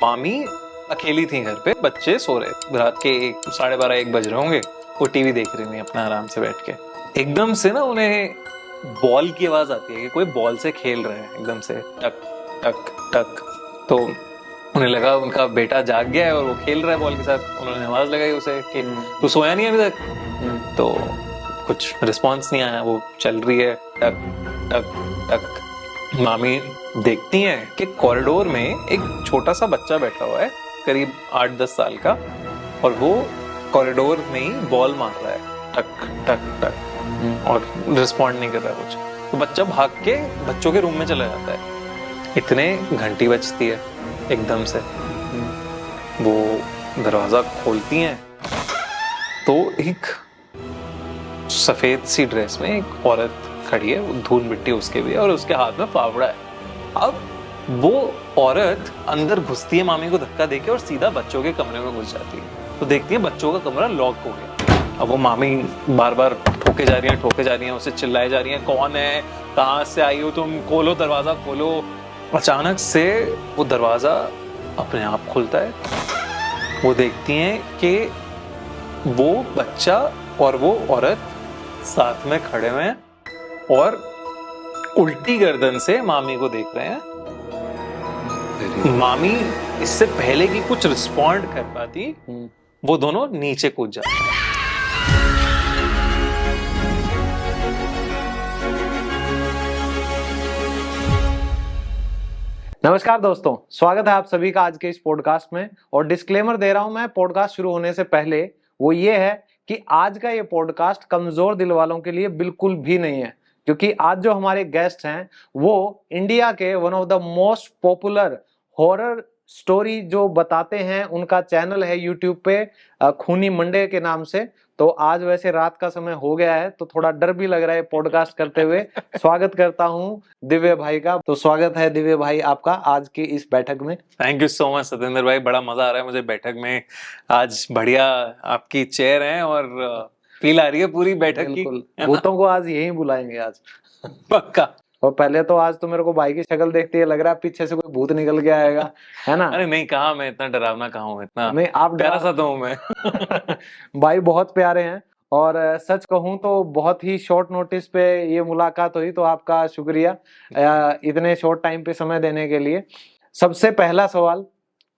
मामी अकेली थी घर पे, बच्चे सो रहे, रात के 12:30-1 बज रहे होंगे। वो टीवी देख रही थी अपना आराम से बैठ के। एकदम से ना उन्हें बॉल की आवाज आती है कि कोई बॉल से खेल रहे हैं, एकदम से टक टक टक। तो उन्हें लगा उनका बेटा जाग गया है और वो खेल रहा है बॉल के साथ। उन्होंने आवाज लगाई उसे कि तू सोया नहीं अभी तक? तो कुछ रिस्पॉन्स नहीं आया। वो चल रही है टक टक टक। मामी देखती हैं कि कॉरिडोर में एक छोटा सा बच्चा बैठा हुआ है, करीब 8-10 साल का, और वो कॉरिडोर में ही बॉल मार रहा है टक टक टक, और रिस्पॉन्ड नहीं कर रहा कुछ। तो बच्चा भाग के बच्चों के रूम में चला जाता है। इतने घंटी बजती है, एकदम से वो दरवाजा खोलती हैं तो एक सफेद सी ड्रेस में एक औरत खड़ी है, धूल मिट्टी उसके भी है, और उसके हाथ में फावड़ा है। अब वो औरत अंदर घुसती है मामी को धक्का देके और सीधा बच्चों के कमरे में घुस जाती है। तो देखती है बच्चों का कमरा लॉक हो गया। अब वो मामी बार बार ठोके जा रही हैं, उसे चिल्लाए जा रही हैं, कौन है, कहाँ से आई हो तुम, खोलो दरवाजा खोलो। अचानक से वो दरवाजा अपने आप खुलता है। वो देखती हैं कि वो बच्चा और वो औरत साथ में खड़े हुए हैं और उल्टी गर्दन से मामी को देख रहे हैं। मामी इससे पहले कि कुछ रिस्पॉन्ड कर पाती, वो दोनों नीचे कूद जाते। नमस्कार दोस्तों, स्वागत है आप सभी का आज के इस पॉडकास्ट में। और डिस्क्लेमर दे रहा हूं मैं पॉडकास्ट शुरू होने से पहले, वो ये है कि आज का ये पॉडकास्ट कमजोर दिल वालों के लिए बिल्कुल भी नहीं है, क्योंकि आज जो हमारे गेस्ट हैं वो इंडिया के one of the most popular horror story जो बताते हैं। उनका चैनल है यूट्यूब पे खूनी मंडे के नाम से। तो आज वैसे रात का समय हो गया है तो थोड़ा डर भी लग रहा है पॉडकास्ट करते हुए। स्वागत करता हूं दिव्य भाई का। तो स्वागत है दिव्य भाई आपका आज की इस बैठक में। Thank you so much Satendra भाई, बड़ा मजा आ रहा है मुझे बैठक में। आज बढ़िया आपकी चेयर है और फील आ रही है पूरी बैठक की। भूतों को आज यही बुलाएंगे आज पक्का। और पहले तो आज तो मेरे को भाई की शक्ल देखते ही लग रहा है पीछे से कोई भूत निकल के आएगा, है ना? अरे नहीं, कहा मैं इतना डरावना कहा हूँ, इतना नहीं, आप प्यारा सा तो हूँ मैं। भाई बहुत प्यारे हैं। और सच कहूं तो बहुत ही शॉर्ट नोटिस पे ये मुलाकात हुई, तो आपका शुक्रिया इतने शॉर्ट टाइम पे समय देने के लिए। सबसे पहला सवाल,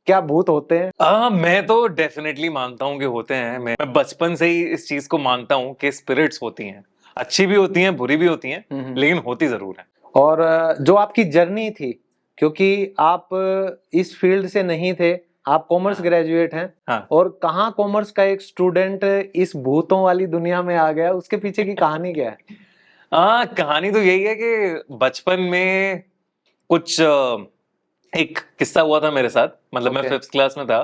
क्या भूत होते हैं? मैं तो डेफिनेटली मानता हूँ कि होते हैं। मैं बचपन से ही इस चीज को मानता हूँ कि स्पिरिट्स होती हैं, अच्छी भी होती हैं, बुरी भी होती हैं, लेकिन होती जरूर है। और जो आपकी जर्नी थी, क्योंकि आप इस फील्ड से नहीं थे, आप कॉमर्स ग्रेजुएट हैं। हाँ। और कहाँ कॉमर्स का एक स्टूडेंट इस भूतों वाली दुनिया में आ गया, उसके पीछे की कहानी क्या है? कहानी तो यही है कि बचपन में कुछ एक किस्सा हुआ था मेरे साथ। मतलब मैं 5th क्लास में था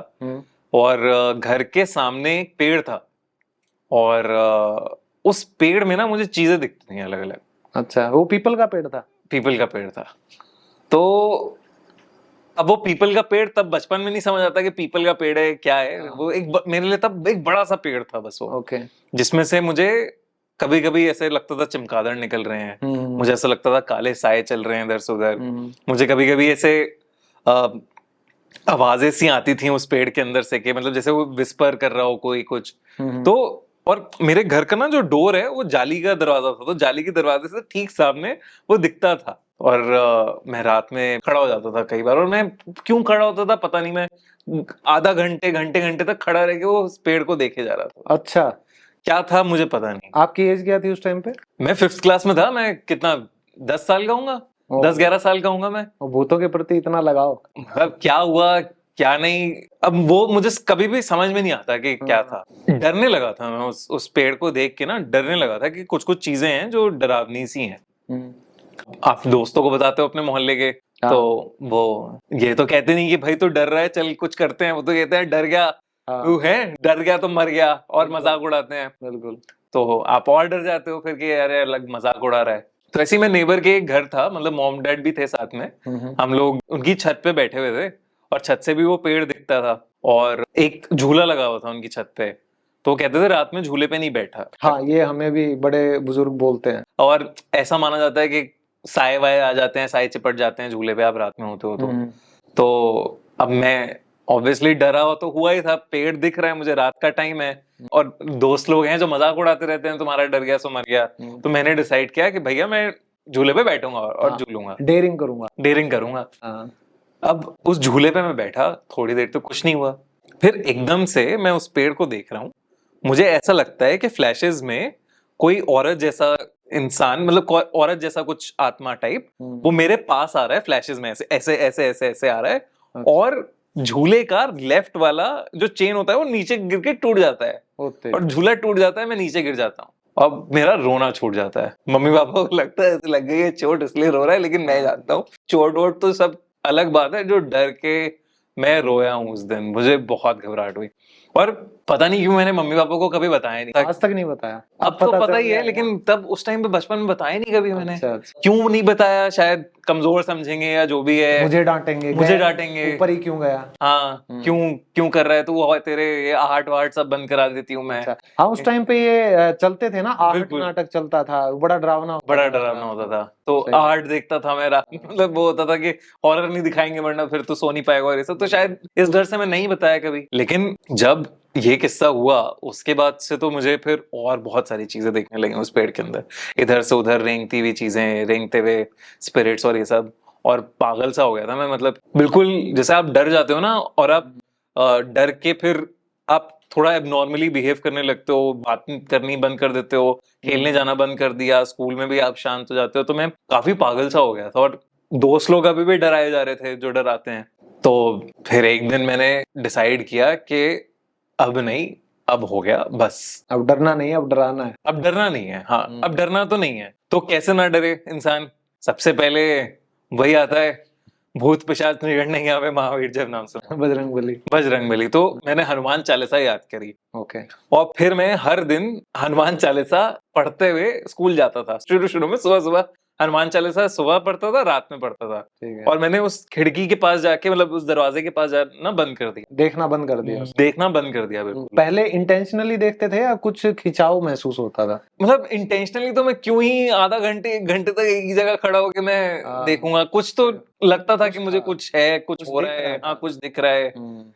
और घर के सामने एक पेड़ था, और उस पेड़ में ना मुझे चीजें दिखती थी अलग अलग। अच्छा, वो पीपल का पेड़ था? पीपल का पेड़ था। तो अब वो पीपल का पेड़, तब बचपन में नहीं समझ आता कि पीपल का पेड़ है क्या है। वो मेरे लिए तब एक बड़ा सा पेड़ था बस वो। जिसमें से मुझे कभी कभी ऐसे लगता था चमगादड़ निकल रहे हैं, मुझे ऐसा लगता था काले साए चल रहे हैं इधर से उधर। मुझे कभी कभी ऐसे आवाजें सी आती थी उस पेड़ के अंदर से, कि मतलब जैसे वो विस्पर कर रहा हो कोई कुछ। तो और मेरे घर का ना जो डोर है वो जाली का दरवाजा था, तो जाली के दरवाजे से ठीक सामने वो दिखता था। और मैं रात में खड़ा हो जाता था कई बार, और मैं क्यों खड़ा होता था पता नहीं, मैं आधा घंटे तक खड़ा रह के वो उस पेड़ को देखे जा रहा था। अच्छा, क्या था मुझे पता नहीं। आपकी एज क्या थी उस टाइम पे? मैं 5th क्लास में था। मैं कितना 10 साल का हूँगा, 10-11 साल का हूँगा मैं। भूतों के प्रति इतना लगाव, मतलब क्या हुआ क्या नहीं, अब वो मुझे कभी भी समझ में नहीं आता कि क्या था। डरने लगा था मैं उस पेड़ को देख के ना, डरने लगा था कि कुछ कुछ चीजें हैं जो डरावनी सी हैं। आप दोस्तों को बताते हो अपने मोहल्ले के, तो वो ये तो कहते नहीं कि भाई तू डर रहा है चल कुछ करते हैं, वो तो कहते हैं डर गया तू है, डर गया तो मर गया, और मजाक उड़ाते हैं। बिल्कुल। तो आप और डर जाते हो फिर कि अरे अलग मजाक उड़ा रहा है। तो ऐसे ही मैं नेबर के एक घर था, मतलब मॉम डैड भी थे साथ में। हम लोग उनकी छत पे बैठे हुए थे और छत से भी वो पेड़ दिखता था, और एक झूला लगा हुआ था उनकी छत पे। तो कहते थे रात में झूले पे नहीं बैठा। हाँ, ये हमें भी बड़े बुजुर्ग बोलते हैं। और ऐसा माना जाता है कि साए वाए आ जाते हैं, साए चिपट जाते हैं झूले पे आप रात में होते हो तो अब मैं ऑब्वियसली डरा हुआ तो हुआ ही था, पेड़ दिख रहा है मुझे, रात का टाइम है और दोस्त लोग हैं जो मजाक उड़ाते रहते हैं, तुम्हारा डर गया सो मर गया। तो मैंने डिसाइड किया कि भैया मैं झूले पे बैठूंगा और झूलूंगा, डेयरिंग करूंगा, डेयरिंग करूंगा। हाँ। अब उस झूले पे मैं बैठा, थोड़ी देर तो कुछ नहीं हुआ, फिर एकदम से मैं उस पेड़ को देख रहा हूँ, मुझे ऐसा लगता है कि फ्लैशेस में कोई औरत जैसा इंसान, मतलब औरत जैसा कुछ आत्मा टाइप, वो मेरे पास आ रहा है फ्लैशेस में, ऐसे ऐसे ऐसे ऐसे ऐसे आ रहा है और झूले का लेफ्ट वाला जो चेन होता है वो नीचे गिर के टूट जाता है और झूला टूट जाता है, मैं नीचे गिर जाता हूँ। अब मेरा रोना छूट जाता है, मम्मी पापा को लगता है ऐसे लग गई है चोट इसलिए रो रहा है, लेकिन मैं जानता हूँ चोट वोट तो सब अलग बात है, जो डर के मैं रोया हूँ उस दिन, मुझे बहुत घबराहट हुई और पता नहीं क्यों मैंने मम्मी पापा को कभी बताया नहीं, आज तक नहीं बताया। अब तो पता ही है, लेकिन तब उस टाइम पे बचपन में बताया नहीं कभी मैंने। अच्छा। क्यों नहीं बताया, शायद कमजोर समझेंगे या जो भी है, मुझे डांटेंगे, ऊपर ही क्यों गया, हाँ क्यों क्यों कर रहा है तू, और तेरे ये आहट वाट सब बंद करा देती हूँ मैं। हाँ, उस टाइम पे ये चलते थे ना, आहट नाटक चलता था, बड़ा डरावना होता था, तो आहट देखता था मैं, मतलब वो होता था कि हॉरर नहीं दिखाएंगे वरना फिर तो सो नहीं पाएगा और ये सब, तो शायद इस डर से मैं नहीं बताया कभी। लेकिन जब ये किस्सा हुआ उसके बाद से तो मुझे फिर और बहुत सारी चीजें देखने लगी उस पेड़ के अंदर, इधर से उधर रेंगती हुई चीजें, रेंगते हुए स्पिरिट्स और ये सब, और पागल सा हो गया था मैं, मतलब बिल्कुल जैसे आप डर जाते हो ना और आप डर के फिर आप थोड़ा एबनॉर्मली बिहेव करने लगते हो, बात करनी बंद कर देते हो, खेलने जाना बंद कर दिया, स्कूल में भी आप शांत हो जाते हो, तो मैं काफी पागल सा हो गया था और दोस्त लोग अभी भी डराए जा रहे थे जो डराते हैं। तो फिर एक दिन मैंने डिसाइड किया कि अब नहीं, अब हो गया बस, अब डरना नहीं, अब डराना है, अब डरना नहीं है, हाँ अब डरना तो नहीं है। तो कैसे ना डरे इंसान, सबसे पहले वही आता है, भूत पिशाच निकट नहीं आवे महावीर जब नाम सुना, बजरंगबली। तो मैंने हनुमान चालीसा याद करी, ओके, और फिर मैं हर दिन हनुमान चालीसा पढ़ते हुए स्कूल जाता था। शुरू में सुबह सुबह हनुमान चालीसा सुबह पढ़ता था, रात में पढ़ता था, और मैंने उस खिड़की के पास जाके, मतलब उस दरवाजे के पास जाना बंद कर दिया, देखना बंद कर दिया बिल्कुल। पहले इंटेंशनली देखते थे या कुछ खिंचाव महसूस होता था? मतलब इंटेंशनली तो मैं क्यों ही आधा घंटे एक घंटे तक एक ही जगह खड़ा होकर मैं देखूंगा, कुछ तो लगता था कि मुझे कुछ है, कुछ हो रहा है, हाँ कुछ दिख रहा है,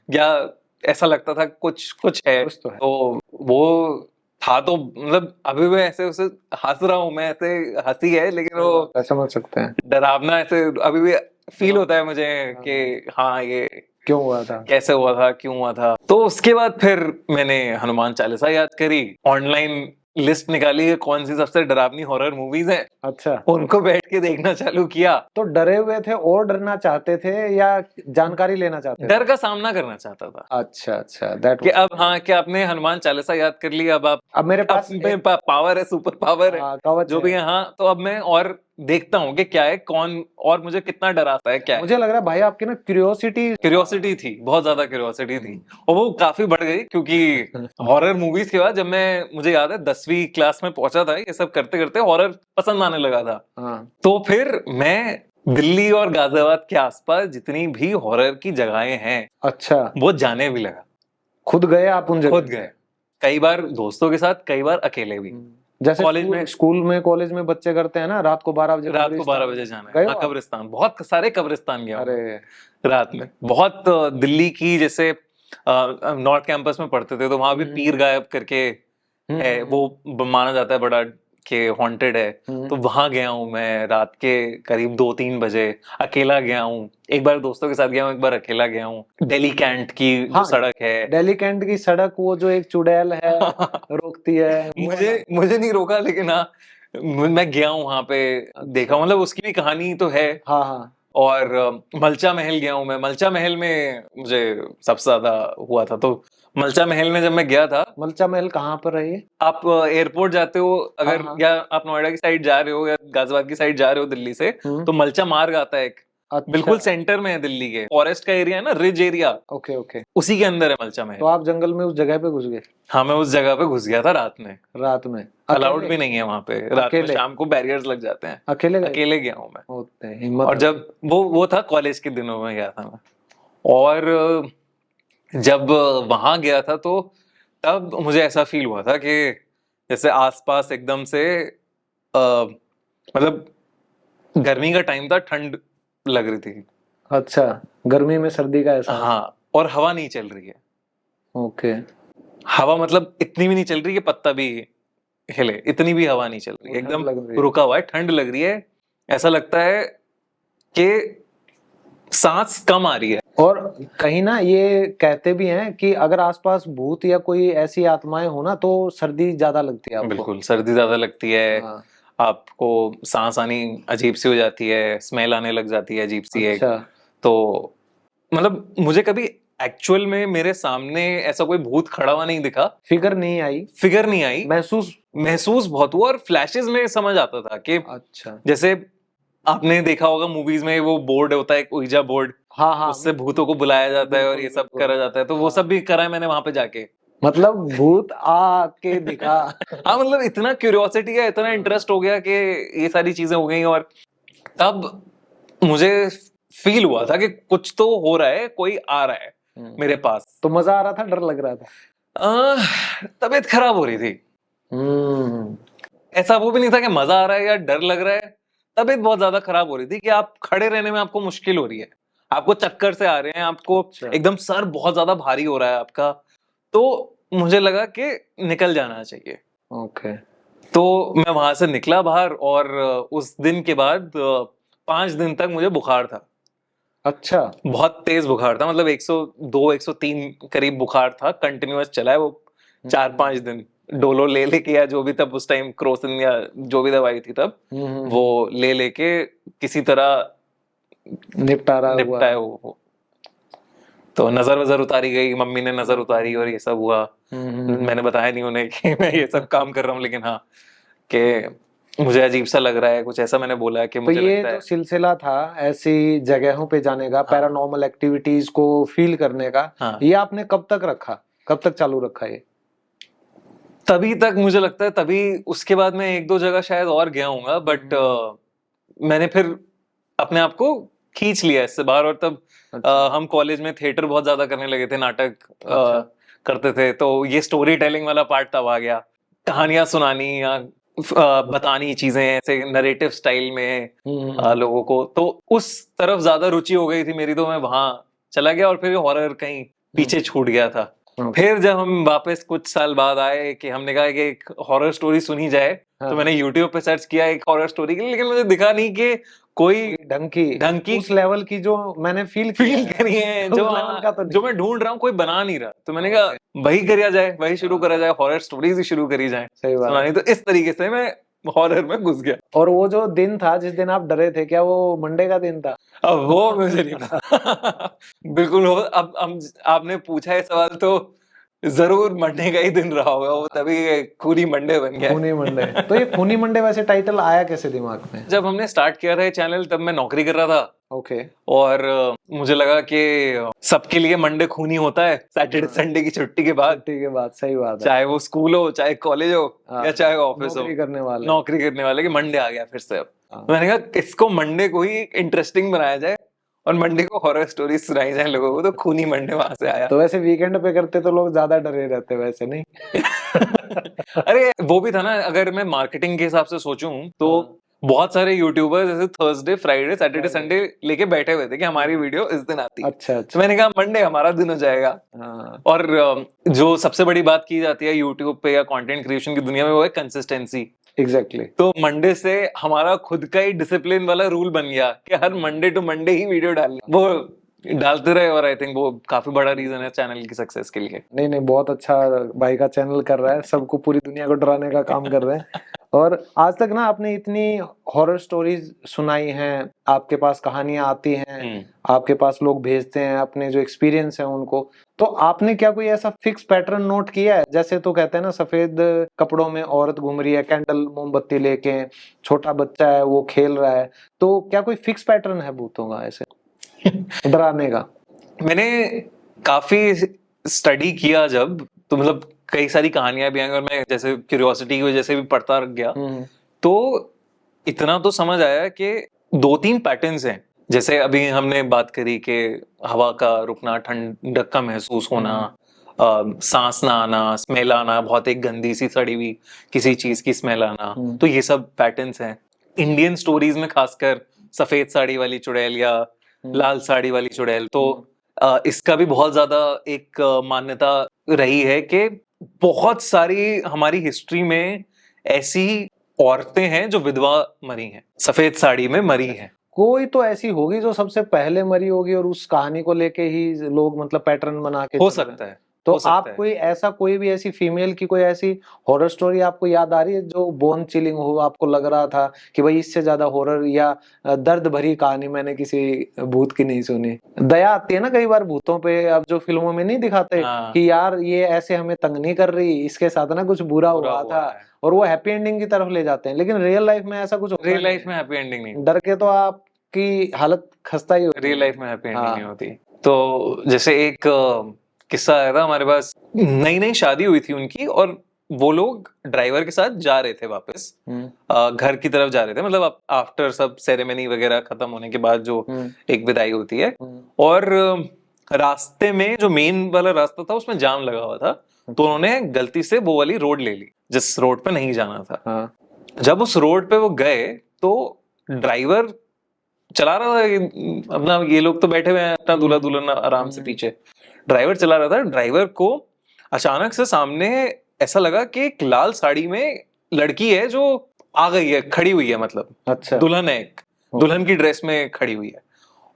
या ऐसा लगता था कुछ है, तो वो था। तो मतलब अभी मैं ऐसे उसे हंस रहा हूँ, मैं ऐसे हंसी है, लेकिन वो समझ सकते हैं, डरावना ऐसे अभी भी फील होता है मुझे कि हाँ ये क्यों हुआ था, कैसे हुआ था, क्यों हुआ था। तो उसके बाद फिर मैंने हनुमान चालीसा याद करी, ऑनलाइन लिस्ट निकाली है कौन सी सबसे डरावनी हॉरर मूवीज हैं, अच्छा उनको बैठ के देखना चालू किया। तो डरे हुए थे और डरना चाहते थे या जानकारी लेना चाहते थे? डर का सामना करना चाहता था। अच्छा कि अब हाँ कि आपने हनुमान चालीसा याद कर लिया, अब मेरे पास पावर है, सुपर पावर है, जो भी है, हाँ तो अब मैं और देखता हूँ कि क्या है, कौन और मुझे कितना डराता है, क्या है। मुझे लग रहा है भाई आपकी ना क्यूरियोसिटी थी, बहुत ज्यादा क्यूरियोसिटी थी, और वो काफी बढ़ गई, क्योंकि हॉरर मूवीज के बाद जब मुझे याद है 10वीं क्लास में पहुंचा था, ये सब करते करते हॉरर पसंद आने लगा था। तो फिर मैं दिल्ली और गाजियाबाद के आसपास जितनी भी हॉरर की जगहें हैं, अच्छा वो जाने भी लगा। खुद गए आप उन जगह? खुद गए, कई बार दोस्तों के साथ, कई बार अकेले भी। जैसे स्कूल में कॉलेज में बच्चे करते हैं ना, रात को 12 बजे जाना है, हाँ कब्रिस्तान, बहुत सारे कब्रिस्तान गया। अरे रात में बहुत, दिल्ली की जैसे नॉर्थ कैंपस में पढ़ते थे तो वहां भी पीर गायब करके है, वो माना जाता है बड़ा कि हॉन्टेड है, तो वहां गया हूँ मैं रात के करीब 2-3 बजे, अकेला गया हूँ, एक बार दोस्तों के साथ गया हूँ, एक बार अकेला गया हूँ। दिल्ली कैंट की जो सड़क है, दिल्ली कैंट की सड़क, वो जो एक चुड़ैल है रोकती है, मुझे नहीं रोका, लेकिन हाँ मैं गया हूँ वहां पे, देखा, मतलब उसकी भी कहानी तो है। हाँ। और मलचा महल गया हूँ मैं, मलचा महल में मुझे सबसे ज्यादा हुआ था। तो मलचा महल में जब मैं गया था, मलचा महल कहाँ पर है ये? आप एयरपोर्ट जाते हो अगर, या आप नोएडा की साइड जा रहे हो या गाजियाबाद की साइड जा रहे हो दिल्ली से, तो मलचा मार्ग आता है एक, अच्छा। बिल्कुल सेंटर में है दिल्ली के, फॉरेस्ट का एरिया है ना, रिज एरिया, ओके, उसी के अंदर है मलचा महल। तो आप जंगल में उस जगह पे घुस गए? हाँ मैं उस जगह पे घुस गया था रात में अलाउड भी नहीं है वहां पे रात में, शाम को बैरियर्स लग जाते हैं। अकेले गया हूँ मैं, और जब वो था कॉलेज के दिनों में गया था मैं, और जब वहां गया था तो तब मुझे ऐसा फील हुआ था कि जैसे आसपास एकदम से मतलब गर्मी का टाइम था, ठंड लग रही थी। अच्छा, गर्मी में सर्दी का ऐसा? हाँ, और हवा नहीं चल रही है। ओके। हवा मतलब इतनी भी नहीं चल रही है पत्ता भी हिले, इतनी भी हवा नहीं चल रही है, एकदम रुका हुआ है, ठंड लग रही है, ऐसा लगता है कि सांस कम आ रही है। और कहीं ना ये कहते भी हैं कि अगर आसपास भूत या कोई ऐसी आत्माएं हो ना तो सर्दी ज्यादा लगती है आपको। बिल्कुल, सर्दी ज्यादा लगती है। हाँ। आपको सांस आनी अजीब सी हो जाती है, स्मेल आने लग जाती है अजीब सी एक। अच्छा। तो मतलब मुझे कभी एक्चुअल में मेरे सामने ऐसा कोई भूत खड़ा हुआ नहीं दिखा, फिगर नहीं आई, फिगर नहीं आई, महसूस बहुत हुआ, और फ्लैशेस में समझ आता था कि अच्छा। जैसे आपने देखा होगा मूवीज में वो बोर्ड होता है, ouija बोर्ड, हाँ हाँ, उससे भूतों को बुलाया जाता है और ये सब करा जाता है, तो वो सब भी करा है मैंने वहां पे जाके। मतलब भूत आके दिखा। हाँ, मतलब इतना क्यूरियोसिटी है, इतना इंटरेस्ट हो गया कि ये सारी चीजें हो गई, और तब मुझे फील हुआ था कि कुछ तो हो रहा है, कोई आ रहा है मेरे पास। तो मजा आ रहा था, डर लग रहा था? तबीयत खराब हो रही थी। ऐसा वो भी नहीं था कि मजा आ रहा है या डर लग रहा है, तबीयत बहुत ज्यादा खराब हो रही थी कि आप खड़े रहने में आपको मुश्किल हो रही है, आपको चक्कर से आ रहे हैं, आपको एकदम सर बहुत ज्यादा भारी हो रहा है आपका। तो मुझे लगा कि निकल जाना चाहिए। ओके। तो मैं वहां से निकला बाहर, और उस दिन के बाद 5 दिन तक मुझे बुखार था। अच्छा। बहुत तेज बुखार था, मतलब 102 103 करीब बुखार था, कंटिन्यूअस चला है वो 4-5 दिन। डोलो ले लेके, या जो भी तब उस टाइम क्रोसिन या जो भी दवाई थी तब, वो ले लेके किसी तरह निपटाया वो। तो नजर वजर उतारी गई, मम्मी ने नजर उतारी और ये सब हुआ। मैंने बताया नहीं उन्हें कि मैं ये सब काम कर रहा हूँ, लेकिन हाँ कि मुझे अजीब सा लग रहा है, कुछ ऐसा मैंने बोला कि मुझे तो ये लगता है। जो सिलसिला था ऐसी जगहों पे जाने का, पैरानॉर्मल एक्टिविटीज को फील करने का, ये आपने कब तक रखा, कब तक चालू रखा ये? तभी तक मुझे लगता है, तभी उसके बाद मैं 1-2 जगह शायद और गया हूँगा, बट मैंने फिर अपने आप को खींच लिया इससे बाहर। और तब हम कॉलेज में थिएटर बहुत ज्यादा करने लगे थे, नाटक करते थे, तो ये स्टोरी टेलिंग वाला पार्ट तब आ गया, कहानियां सुनानी या बतानी चीजें ऐसे नरेटिव स्टाइल में लोगों को। तो उस तरफ ज्यादा रुचि हो गई थी मेरी, तो मैं वहां चला गया, और फिर हॉरर कहीं पीछे छूट गया था। फिर जब हम वापस कुछ साल बाद आए कि हमने कहा कि एक हॉरर स्टोरी सुनी जाए, तो मैंने YouTube पे सर्च किया एक हॉरर स्टोरी के लिए, लेकिन मुझे दिखा नहीं कि कोई ढंग की उस लेवल की जो मैंने फील करी है, जो मैं ढूंढ रहा हूँ, कोई बना नहीं रहा। तो मैंने कहा वही करा जाए, वही शुरू करा जाए, हॉरर स्टोरीज ही शुरू करी जाए सुनानी। तो इस तरीके से मैं हॉरर में घुस गया। और वो जो दिन था जिस दिन आप डरे थे, क्या वो मंडे का दिन था? अब वो मुझे नहीं पता। बिल्कुल हो, अब आपने पूछा है सवाल तो जरूर मंडे का ही दिन रहा होगा वो, तभी खूनी मंडे बन गया। खूनी मंडे। तो ये खूनी मंडे वैसे टाइटल आया कैसे दिमाग में? जब हमने स्टार्ट किया था ये चैनल, तब मैं नौकरी कर रहा था। ओके। और मुझे लगा कि सबके लिए मंडे खूनी होता है, सैटरडे संडे की छुट्टी के बाद। सही बात है। चाहे वो स्कूल हो, चाहे कॉलेज हो, या चाहे ऑफिस हो, नौकरी करने वाले कि मंडे आ गया फिर से। अब मैंने कहा इसको मंडे को ही इंटरेस्टिंग बनाया जाए और मंडे को हॉरर स्टोरी सुनाई जाए लोगों को, तो खूनी मंडे वहां से आया। तो वैसे वीकेंड पे करते तो लोग ज्यादा डरे रहते, वैसे नहीं? अरे वो भी था ना, अगर मैं मार्केटिंग के हिसाब से सोचूं तो बहुत सारे यूट्यूबर्स जैसे थर्सडे फ्राइडे सैटरडे संडे लेके बैठे हुए थे कि हमारी वीडियो इस दिन आती है। अच्छा। तो मैंने कहा मंडे हमारा दिन हो जाएगा। और जो सबसे बड़ी बात की जाती है यूट्यूब पे या कंटेंट क्रिएशन की दुनिया में, वो है कंसिस्टेंसी। एग्जैक्टली। तो मंडे से हमारा खुद का ही डिसिप्लिन वाला रूल बन गया कि हर मंडे टू मंडे ही वीडियो डालनी, वो डालते रहे। और आई थिंक वो काफी बड़ा रीजन है चैनल की सक्सेस के लिए। नहीं, बहुत अच्छा भाई का चैनल कर रहा है, सबको पूरी दुनिया को डराने का काम कर रहे हैं। और आज तक ना आपने इतनी हॉरर स्टोरीज सुनाई हैं, आपके पास कहानियां आती हैं, आपके पास लोग भेजते हैं अपने जो एक्सपीरियंस है उनको, तो आपने क्या कोई ऐसा फिक्स पैटर्न नोट किया है? जैसे तो कहते हैं ना, सफेद कपड़ों में औरत घूम रही है, कैंडल मोमबत्ती लेके, छोटा बच्चा है वो खेल रहा है, तो क्या कोई फिक्स पैटर्न है भूतों का ऐसे डराने का? मैंने काफी स्टडी किया जब, तो मतलब कई सारी कहानियां भी आई, और मैं जैसे क्यूरियोसिटी की वजह से भी पढ़ता गया, तो इतना तो समझ आया कि 2-3 पैटर्न्स हैं। जैसे अभी हमने बात करी कि हवा का रुकना, ठंडक का महसूस होना, सांस ना आना, स्मेल आना, बहुत एक गंदी सी सड़ी हुई किसी चीज की स्मेल आना, तो ये सब पैटर्न्स हैं। इंडियन स्टोरीज में खासकर सफेद साड़ी वाली चुड़ैल या लाल साड़ी वाली चुड़ैल, तो इसका भी बहुत ज्यादा एक मान्यता रही है कि बहुत सारी हमारी हिस्ट्री में ऐसी औरतें हैं जो विधवा मरी हैं, सफेद साड़ी में मरी हैं। कोई तो ऐसी होगी जो सबसे पहले मरी होगी और उस कहानी को लेके ही लोग मतलब पैटर्न बना के हो चल रहे हैं। सकता है। तो हो सकता आप है। कोई भी ऐसी फीमेल की कोई ऐसी हॉरर स्टोरी आपको याद आ रही है जो बोन चिलिंग हो, आपको लग रहा था कि भाई इससे ज्यादा हॉरर या दर्द भरी कहानी मैंने किसी भूत की नहीं सुनी? दया आती है ना कई बार भूतों पे, अब जो फिल्मों में नहीं दिखाते हाँ, कि यार ये ऐसे हमें तंग नहीं कर रही, इसके साथ ना कुछ बुरा बुरा हुआ हुआ था, है। और वो हैप्पी एंडिंग की तरफ ले जाते हैं, लेकिन रियल लाइफ में ऐसा कुछ होता रियल नहीं लाइफ में हैप्पी एंडिंग नहीं है। डर के तो आपकी हालत खस्ता ही होती रियल है। लाइफ में हैप्पी एंडिंग हाँ। नहीं होती। तो जैसे एक किस्सा आया था हमारे पास, नई नई शादी हुई थी उनकी, और वो लोग ड्राइवर के साथ जा रहे थे वापस घर की तरफ जा रहे थे, मतलब आफ्टर सब सेरेमनी वगैरह खत्म होने के बाद जो एक विदाई होती है, और रास्ते में जो मेन वाला रास्ता था उसमें जाम लगा हुआ था, तो उन्होंने गलती से वो वाली रोड ले ली जिस रोड पे नहीं जाना था। हाँ। जब उस रोड पे वो गए तो ड्राइवर चला रहा था अपना, ये लोग तो बैठे हुए हैं अपना दूल्हा दुल्हन आराम से पीछे, ड्राइवर चला रहा था। ड्राइवर को अचानक से सामने ऐसा लगा कि एक लाल साड़ी में लड़की है जो आ गई है, खड़ी हुई है, मतलब अच्छा। दुल्हन है, एक दुल्हन की ड्रेस में खड़ी हुई है,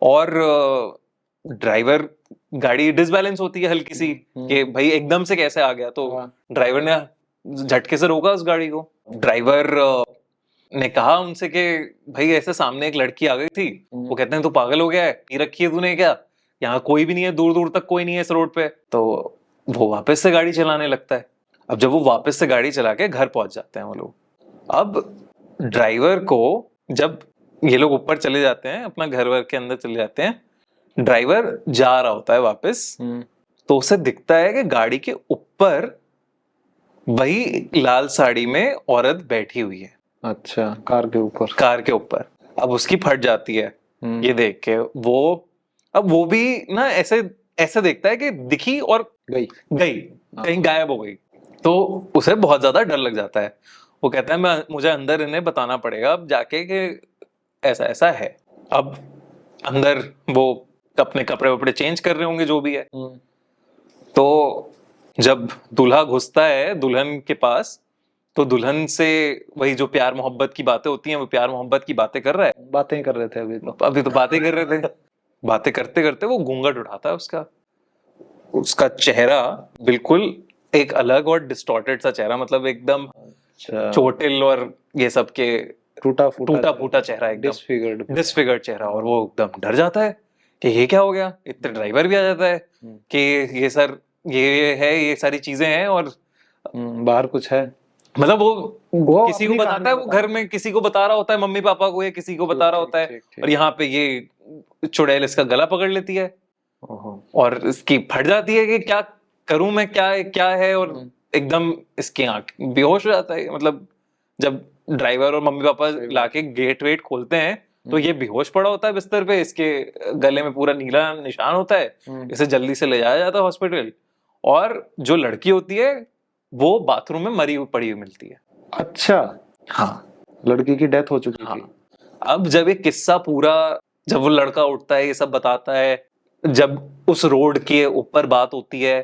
और ड्राइवर, गाड़ी डिसबैलेंस होती है हल्की सी कि भाई एकदम से कैसे आ गया, तो ड्राइवर ने झटके से रोका उस गाड़ी को। ड्राइवर ने कहा उनसे कि भाई ऐसे सामने एक लड़की आ गई थी। वो कहते हैं तू पागल हो गया है, पी रखी है तूने क्या, यहाँ कोई भी नहीं है, दूर दूर तक कोई नहीं है इस रोड पे। तो वो वापस से गाड़ी चलाने लगता है। अब जब वो वापस से गाड़ी चला के घर पहुंच जाते हैं वो लोग, अब ड्राइवर को, जब ये लोग ऊपर चले जाते हैं अपना घर वर के अंदर चले जाते हैं, ड्राइवर जा रहा होता है वापस, तो उसे दिखता है कि गाड़ी के ऊपर वही लाल साड़ी में औरत बैठी हुई है। अच्छा, कार के ऊपर? कार के ऊपर। अब उसकी फट जाती है ये देख के वो। अब वो भी ना ऐसे ऐसे देखता है कि दिखी और गई कहीं गायब हो गई, तो उसे बहुत ज्यादा डर लग जाता है। वो कहता है मुझे अंदर इन्हें बताना पड़ेगा अब जाके कि ऐसा ऐसा है। अब अंदर वो अपने कपड़े वपड़े चेंज कर रहे होंगे जो भी है। तो जब दूल्हा घुसता है दुल्हन के पास, तो दुल्हन से वही जो प्यार मोहब्बत की बातें होती हैं, वो प्यार मोहब्बत की बातें कर रहा है। बातें कर रहे थे अभी तो बातें कर रहे थे। बातें करते करते वो घूंघट उठाता है उसका चेहरा बिल्कुल एक अलग और डिस्टॉर्टेड सा चेहरा, मतलब एकदम चोटिल और ये सब के टूटा फूटा चेहरा, एकदम डिसफिगर्ड चेहरा। और वो एकदम डर जाता है कि ये क्या हो गया। इतने ड्राइवर भी आ जाता है कि ये सर ये है, ये सारी चीजें हैं, और बाहर कुछ है, मतलब वो किसी को बताता है, वो घर में किसी को बता रहा होता है, मम्मी पापा को या किसी को बता रहा होता है, और यहाँ पे ये चुड़ैल इसका गला पकड़ लेती है और इसकी फट जाती है कि क्या करूं मैं, क्या है, और एकदम इसकी आंख बेहोश हो जाता है। मतलब जब ड्राइवर और मम्मी पापा लाके गेट वेट खोलते हैं तो ये बेहोश पड़ा होता है बिस्तर पे, इसके गले में पूरा नीला निशान होता है, इसे जल्दी से ले जाया जाता है हॉस्पिटल। और जो लड़की होती है वो बाथरूम में मरी हुई पड़ी हुई मिलती है। अच्छा, हाँ, लड़की की डेथ हो चुकी थी। अब जब एक किस्सा पूरा, जब वो लड़का उठता है ये सब बताता है, जब उस रोड के ऊपर बात होती है,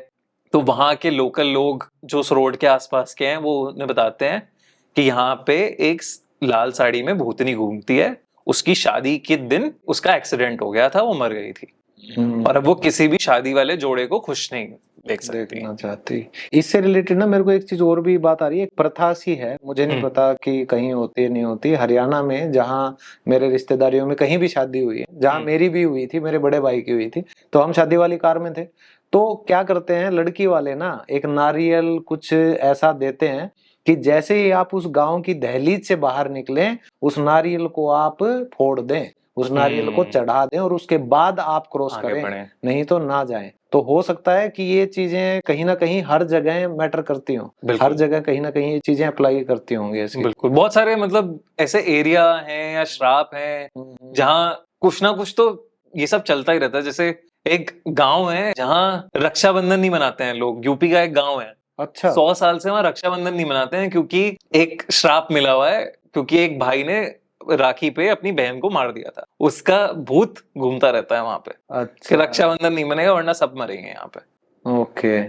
तो वहां के लोकल लोग जो उस रोड के आसपास के हैं वो उन्हें बताते हैं कि यहाँ पे एक लाल साड़ी में भूतनी घूमती है, उसकी शादी के दिन उसका एक्सीडेंट हो गया था, वो मर गई थी, और अब वो किसी भी शादी वाले जोड़े को खुश नहीं देखना चाहती। इससे रिलेटेड ना मेरे को एक चीज और भी बात आ रही है। एक प्रथा सी है, मुझे नहीं पता कि कहीं होती है नहीं होती, हरियाणा में जहाँ मेरे रिश्तेदारियों में कहीं भी शादी हुई है, जहाँ मेरी भी हुई थी, मेरे बड़े भाई की हुई थी, तो हम शादी वाली कार में थे। तो क्या करते हैं लड़की वाले ना, एक नारियल कुछ ऐसा देते हैं कि जैसे ही आप उस गांव की दहलीज से बाहर निकले, उस नारियल को आप फोड़ दें, उस नारियल को चढ़ा दें, और उसके बाद आप क्रॉस करें, नहीं तो ना जाएं। तो हो सकता है कि ये चीजें कहीं ना कहीं हर जगह मैटर करती हों, हर जगह कहीं ना कहीं ये चीजें अप्लाई करती होंगी ऐसी। बिल्कुल, बहुत सारे मतलब ऐसे एरिया हैं या श्राप हैं जहाँ कुछ ना कुछ तो ये सब चलता ही रहता है। जैसे एक गांव है जहाँ रक्षाबंधन नहीं मनाते हैं लोग, यूपी का एक गांव है। अच्छा, 100 साल से वहां रक्षाबंधन नहीं मनाते हैं क्योंकि एक श्राप मिला हुआ है, क्योंकि एक भाई ने राखी पे अपनी बहन को मार दिया था, उसका भूत घूमता रहता है वहां पे कि अच्छा, रक्षाबंधन नहीं मनेगा वरना सब मरेंगे यहाँ पे। ओके।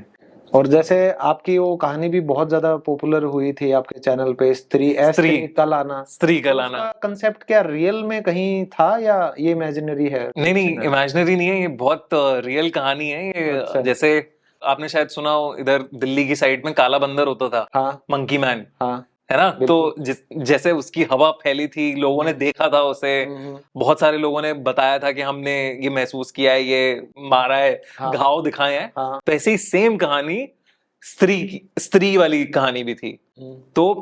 और जैसे आपकी वो कहानी भी बहुत ज्यादा पॉपुलर हुई थी आपके चैनल पे, स्त्री स्त्री कल आना। स्त्री तो कल आना। उसका कंसेप्ट क्या रियल में कहीं था या ये इमेजिनरी है? नहीं नहीं, इमेजिनरी नहीं है, ये बहुत रियल कहानी है ये। अच्छा। जैसे आपने शायद सुना हो, इधर दिल्ली की साइड में काला बंदर होता था, हाँ मंकी मैन, हाँ है ना। तो बिल्कुल। जैसे उसकी हवा फैली थी, लोगों ने देखा था उसे, हम्म, बहुत सारे लोगों ने बताया था कि हमने ये महसूस किया है, ये मारा है, हाँ घाव दिखाए हैं। हाँ। तो ऐसी सेम कहानी स्त्री वाली कहानी भी थी। तो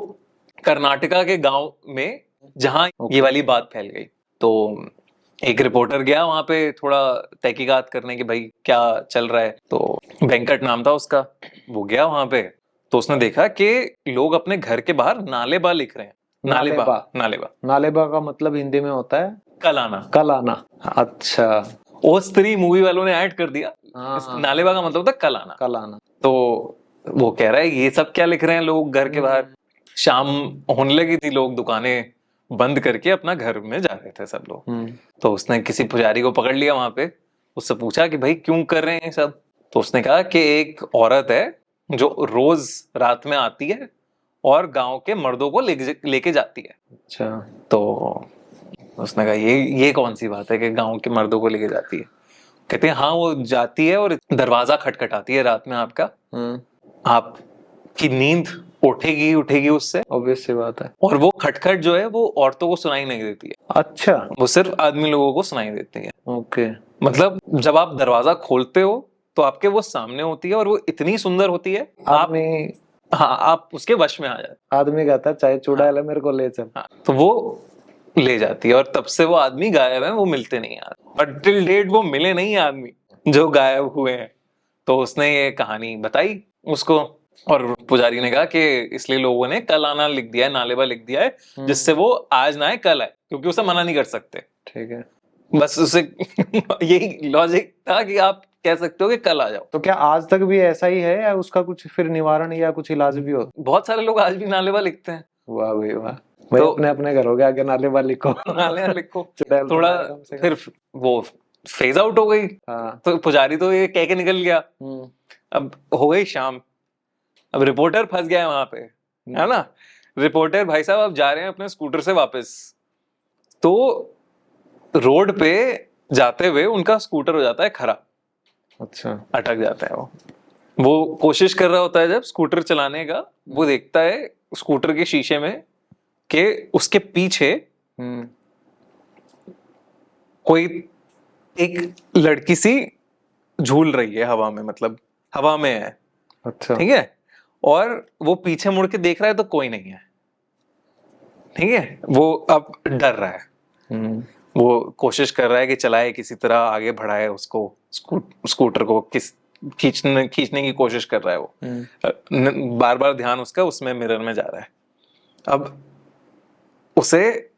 कर्नाटका के गांव में जहां ये वाली बात फैल गई, तो एक रिपोर्टर गया वहां पे थोड़ा तहकीकात करने की, भाई क्या चल रहा है। तो वेंकट नाम था उसका, वो गया वहां पे, तो उसने देखा कि लोग अपने घर के बाहर नालेबा लिख रहे हैं। नालेबा नालेबा नालेबा का मतलब हिंदी में होता है कल आना। कल आना। अच्छा। ओ स्त्री मूवी वालों ने ऐड कर दिया, हाँ नालेबा का मतलब था कल आना। कल आना। तो वो कह रहा है ये सब क्या लिख रहे हैं लोग घर के बाहर। शाम होने लगी थी, लोग दुकानें बंद करके अपना घर में जा रहे थे सब लोग। तो उसने किसी पुजारी को पकड़ लिया वहां पे, उससे पूछा कि भाई क्यों कर रहे हैं ये सब। तो उसने कहा कि एक औरत है जो रोज रात में आती है और गांव के मर्दों को लेके जाती है। अच्छा। तो उसने कहा ये कौन सी बात है कि गांव के मर्दों को लेके जाती है। कहते हैं हाँ वो जाती है और दरवाजा खटखटाती है रात में आपका, आपकी नींद उठेगी उससे, ऑब्वियस सी बात है। और वो खटखट जो है वो औरतों को सुनाई नहीं देती है। अच्छा। वो सिर्फ आदमी लोगों को सुनाई देती है। ओके। मतलब जब आप दरवाजा खोलते हो तो आपके वो सामने होती है और वो इतनी सुंदर होती है, आदमी हाँ आप उसके वश में आ जाते। आदमी कहता है चाहे चुड़ैल है मेरे को ले चल। हाँ, तो वो ले जाती है और तब से वो आदमी गायब है, वो मिलते नहीं यार, और टिल डेट वो मिले नहीं आदमी जो गायब हुए हैं। तो उसने ये कहानी बताई उसको, और पुजारी ने कहा कि इसलिए लोगों ने कल आना लिख दिया है, नालेबा लिख दिया है, जिससे वो आज ना आए कल आए, क्योंकि उसे मना नहीं कर सकते। ठीक है। बस उसे यही लॉजिक था कि आप कह सकते हो कि कल आ जाओ। तो क्या आज तक भी ऐसा ही है या उसका कुछ फिर निवारण या कुछ इलाज भी हो? बहुत सारे लोग आज भी नालेबा लिखते हैं। वाह भाई वाह। भाई तो अपने अपने घरों के आगे नालेबा लिखो। नालेबा लिखो। चुड़ैल तो थोड़ा मारे कम से कम। फिर वो फेज आउट हो गई। हाँ। तो पुजारी तो ये कह के निकल गया। अब हो गई शाम, अब रिपोर्टर फंस गया है वहां पे, है ना। रिपोर्टर भाई साहब अब जा रहे हैं अपने स्कूटर से वापस, तो रोड पे जाते हुए उनका स्कूटर हो जाता है खराब। अच्छा। अटक जाता है वो कोशिश कर रहा होता है जब स्कूटर चलाने का, वो देखता है स्कूटर के शीशे में कि उसके पीछे कोई एक लड़की सी झूल रही है हवा में, मतलब हवा में है। अच्छा। ठीक है, और वो पीछे मुड़ के देख रहा है तो कोई नहीं है। ठीक है, वो अब डर रहा है, वो कोशिश कर रहा है कि चलाए किसी तरह, आगे बढ़ाए उसको, स्कूटर को खींचने की कोशिश कर रहा है वो। बार बार ध्यान उसका उसमें मिरर में जा रहा है। अब उसे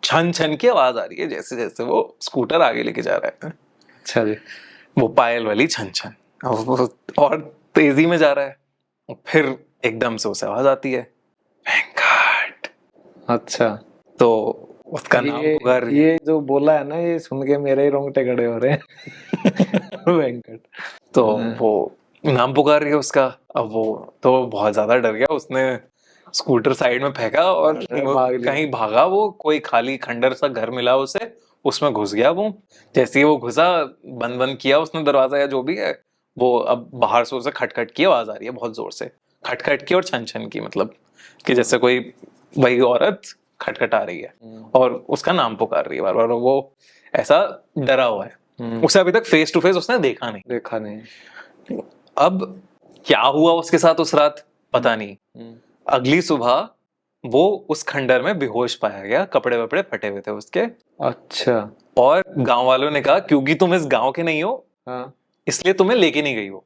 छन छन की आवाज आ रही है जैसे जैसे वो स्कूटर आगे लेके जा रहा है। अच्छा जी। वो पायल वाली छन छन, और तेजी में जा रहा है। फिर एकदम से उसे आवाज आती है वेंकट। अच्छा। तो उसका नाम पुकार, ये जो बोला है ना, ये सुन के मेरे ही रोंगटे खड़े हो रहे हैं। वेंकट। तो वो नाम पुकार रही है उसका। अब वो तो बहुत ज्यादा डर गया, उसने स्कूटर साइड में फेंका और कहीं भागा। वो कोई खाली खंडर सा घर मिला उसे, उसमें घुस गया वो। जैसे ही वो घुसा, बंद किया उसने दरवाजा या जो भी है, वो अब बाहर से उसे खटखट की आवाज आ रही है, बहुत जोर से खटखट की और छन छन की, मतलब कि जैसे कोई वही औरत खटखटा रही है और उसका नाम पुकार रही है बार बार। वो ऐसा डरा हुआ है, उसे अभी तक फेस टू फेस उसने देखा नहीं। अब क्या हुआ उसके साथ उस रात पता नहीं। अगली सुबह वो उस खंडर में बेहोश पाया गया, कपड़े वपड़े फटे हुए थे उसके। अच्छा। और गांव वालों ने कहा क्योंकि तुम इस गांव के नहीं हो, इसलिए तुम्हें लेके नहीं गई वो।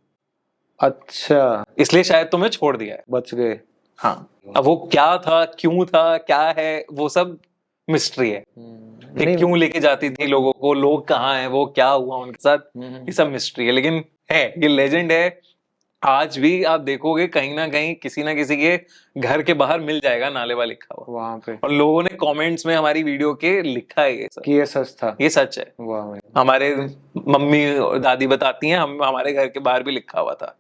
अच्छा। इसलिए शायद तुम्हें छोड़ दिया है, बच गए। हाँ। अब वो क्या था, क्यों था, क्या है, वो सब मिस्ट्री है कि क्यों लेके जाती थी लोगों को, लोग कहाँ हैं, वो क्या हुआ उनके साथ, ये सब मिस्ट्री है। लेकिन है, ये लेजेंड है आज भी आप देखोगे कहीं ना कहीं किसी ना किसी के घर के बाहर मिल जाएगा नालेवा लिखा हुआ, वहां पे और लोगों ने कमेंट्स में हमारी वीडियो के लिखा है ये सब कि ये सच था। ये सच है। वाह भाई। हमारे मम्मी और दादी बताती हैं, हम हमारे घर के बाहर भी लिखा हुआ था।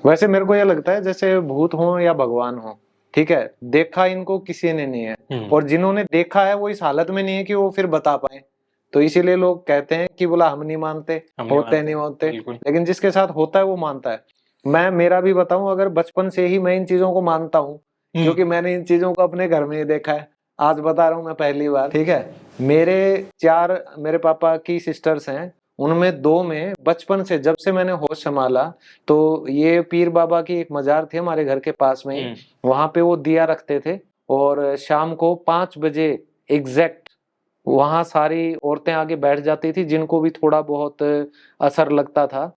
वैसे मेरे को ये लगता है जैसे भूत हो या भगवान हो, ठीक है, देखा इनको किसी ने नहीं है, और जिन्होंने देखा है वो इस हालत में नहीं है कि वो फिर बता पाए, तो इसीलिए लोग कहते हैं कि बोला हम नहीं मानते, होते नहीं होते, लेकिन जिसके साथ होता है वो मानता है। मैं मेरा भी बताऊं, अगर बचपन से ही मैं इन चीजों को मानता हूँ, क्योंकि मैंने इन चीजों को अपने घर में ही देखा है, आज बता रहा हूँ मैं पहली बार, ठीक है। मेरे पापा की सिस्टर्स हैं, उनमें 2 में बचपन से जब से मैंने होश संभाला, तो ये पीर बाबा की एक मजार थी हमारे घर के पास में ही, वहां पे वो दिया रखते थे, और शाम को 5 बजे एग्जैक्ट वहां सारी औरतें आगे बैठ जाती थी जिनको भी थोड़ा बहुत असर लगता था,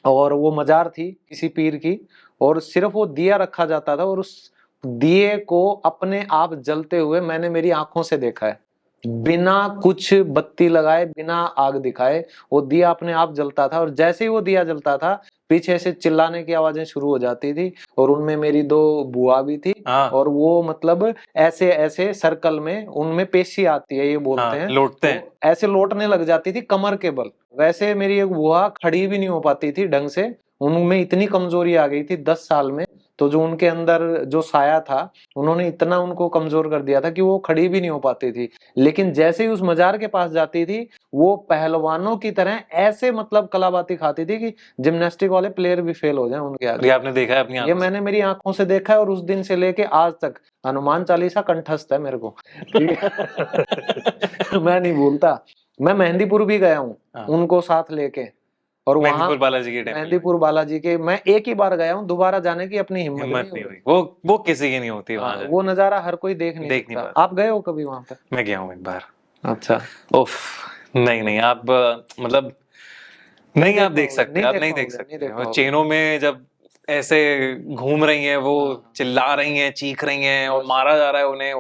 और वो मजार थी किसी पीर की, और सिर्फ वो दिया रखा जाता था, और उस दिए को अपने आप जलते हुए मैंने मेरी आंखों से देखा है, बिना कुछ बत्ती लगाए, बिना आग दिखाए, वो दिया अपने आप जलता था, और जैसे ही वो दिया जलता था पीछे से चिल्लाने की आवाजें शुरू हो जाती थी, और उनमें मेरी 2 बुआ भी थी, और वो मतलब ऐसे ऐसे सर्कल में उनमें पेशी आती है, ये बोलते हैं, लौटते हैं, तो ऐसे लौटने लग जाती थी कमर के बल। वैसे मेरी एक बुआ खड़ी भी नहीं हो पाती थी ढंग से, उनमें इतनी कमजोरी आ गई थी 10 साल में, तो जो उनके अंदर जो साया था उन्होंने इतना उनको कमजोर कर दिया था कि वो खड़ी भी नहीं हो पाती थी, लेकिन जैसे ही उस मजार के पास जाती थी वो पहलवानों की तरह ऐसे मतलब कलाबाती खाती थी कि जिम्नास्टिक वाले प्लेयर भी फेल हो जाएं उनके आगे। ये आपने देखा है अपनी ये मैंने मेरी आंखों से देखा है, और उस दिन से लेके आज तक हनुमान चालीसा कंठस्थ है मेरे को। मैं नहीं भूलता। मैं मेहंदीपुर भी गया हूँ उनको साथ लेके, और वहां मेहंदीपुर बालाजी के मैं एक ही बार गया हूँ, दोबारा जाने की अपनी हिम्मत नहीं हुई। वो किसी की नहीं होती वहां, वो नजारा हर कोई देख नहीं सकता। आप गए हो कभी वहां पे? मैं गया हूँ एक बार। अच्छा। उफ, नहीं आप मतलब नहीं, आप देख सकते, आप नहीं देख सकते। चेनों में जब ऐसे घूम रही हैं, वो चिल्ला रही हैं, चीख रही हैं, और मारा जा रहा है उन्हें,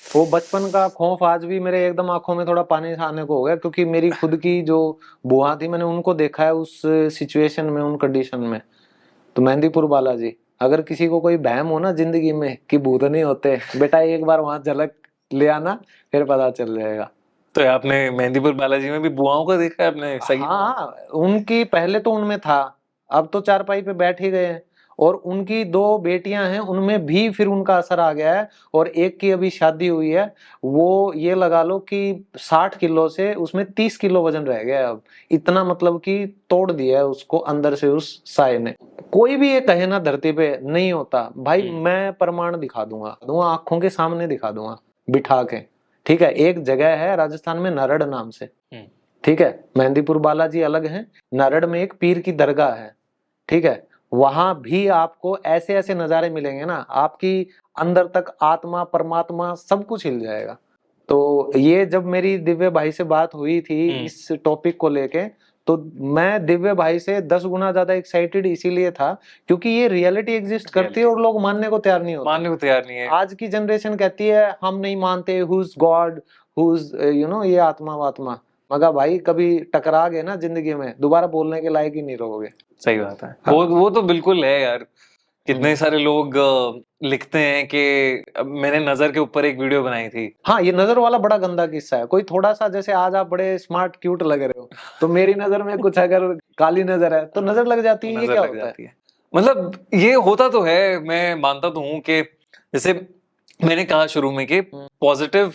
वो बचपन का खौफ आज भी मेरे एकदम आंखों में थोड़ा पानी आने को हो गया, क्योंकि मेरी खुद की जो बुआ थी मैंने उनको देखा है उस सिचुएशन में, उन कंडीशन में। तो मेहंदीपुर बालाजी, अगर किसी को कोई बहम हो ना जिंदगी में कि भूत नहीं होते, बेटा एक बार वहां झलक ले आना, फिर पता चल जाएगा। तो आपने मेहंदीपुर बालाजी में भी बुआओं को देखा है अपने सही? हाँ, उनकी पहले तो उनमें था, अब तो चारपाई पे बैठ ही गए हैं, और उनकी 2 बेटियां हैं उनमें भी फिर उनका असर आ गया है, और एक की अभी शादी हुई है, वो ये लगा लो कि 60 किलो से उसमें 30 किलो वजन रह गया है अब, इतना मतलब कि तोड़ दिया है उसको अंदर से उस साये ने। कोई भी ये कहे ना धरती पे नहीं होता भाई, मैं प्रमाण दिखा दूंगा, आंखों के सामने दिखा दूंगा बिठा के, ठीक है। एक जगह है राजस्थान में नारड़ नाम से, ठीक है, मेहंदीपुर बालाजी अलग है, नारड़ में एक पीर की दरगाह है, ठीक है, वहां भी आपको ऐसे ऐसे नजारे मिलेंगे ना, आपकी अंदर तक आत्मा परमात्मा सब कुछ हिल जाएगा। तो ये जब मेरी दिव्य भाई से बात हुई थी इस टॉपिक को लेके, तो मैं दिव्य भाई से 10 गुना ज्यादा एक्साइटेड इसीलिए था क्योंकि ये रियलिटी एग्जिस्ट करती है, और लोग मानने को तैयार नहीं होते। आज की जनरेशन कहती है हम नहीं मानते, who is God, who is ये आत्मा वात्मा, मगर भाई कभी टकरा गए ना जिंदगी में, दोबारा बोलने के लायक ही नहीं रहोगे। सही बात है। हाँ। वो तो बिल्कुल है यार। कितने सारे लोग लिखते हैं कि मैंने नजर के ऊपर एक वीडियो बनाई थी। हाँ, ये नजर वाला बड़ा गंदा किस्सा है। कोई थोड़ा सा, जैसे आज आप बड़े स्मार्ट क्यूट लग रहे हो, तो मेरी नजर में कुछ अगर काली नजर है तो नजर लग जाती है। ये क्या होता है? मतलब ये होता तो है, मैं मानता तो हूँ कि जैसे मैंने कहा शुरू में कि पॉजिटिव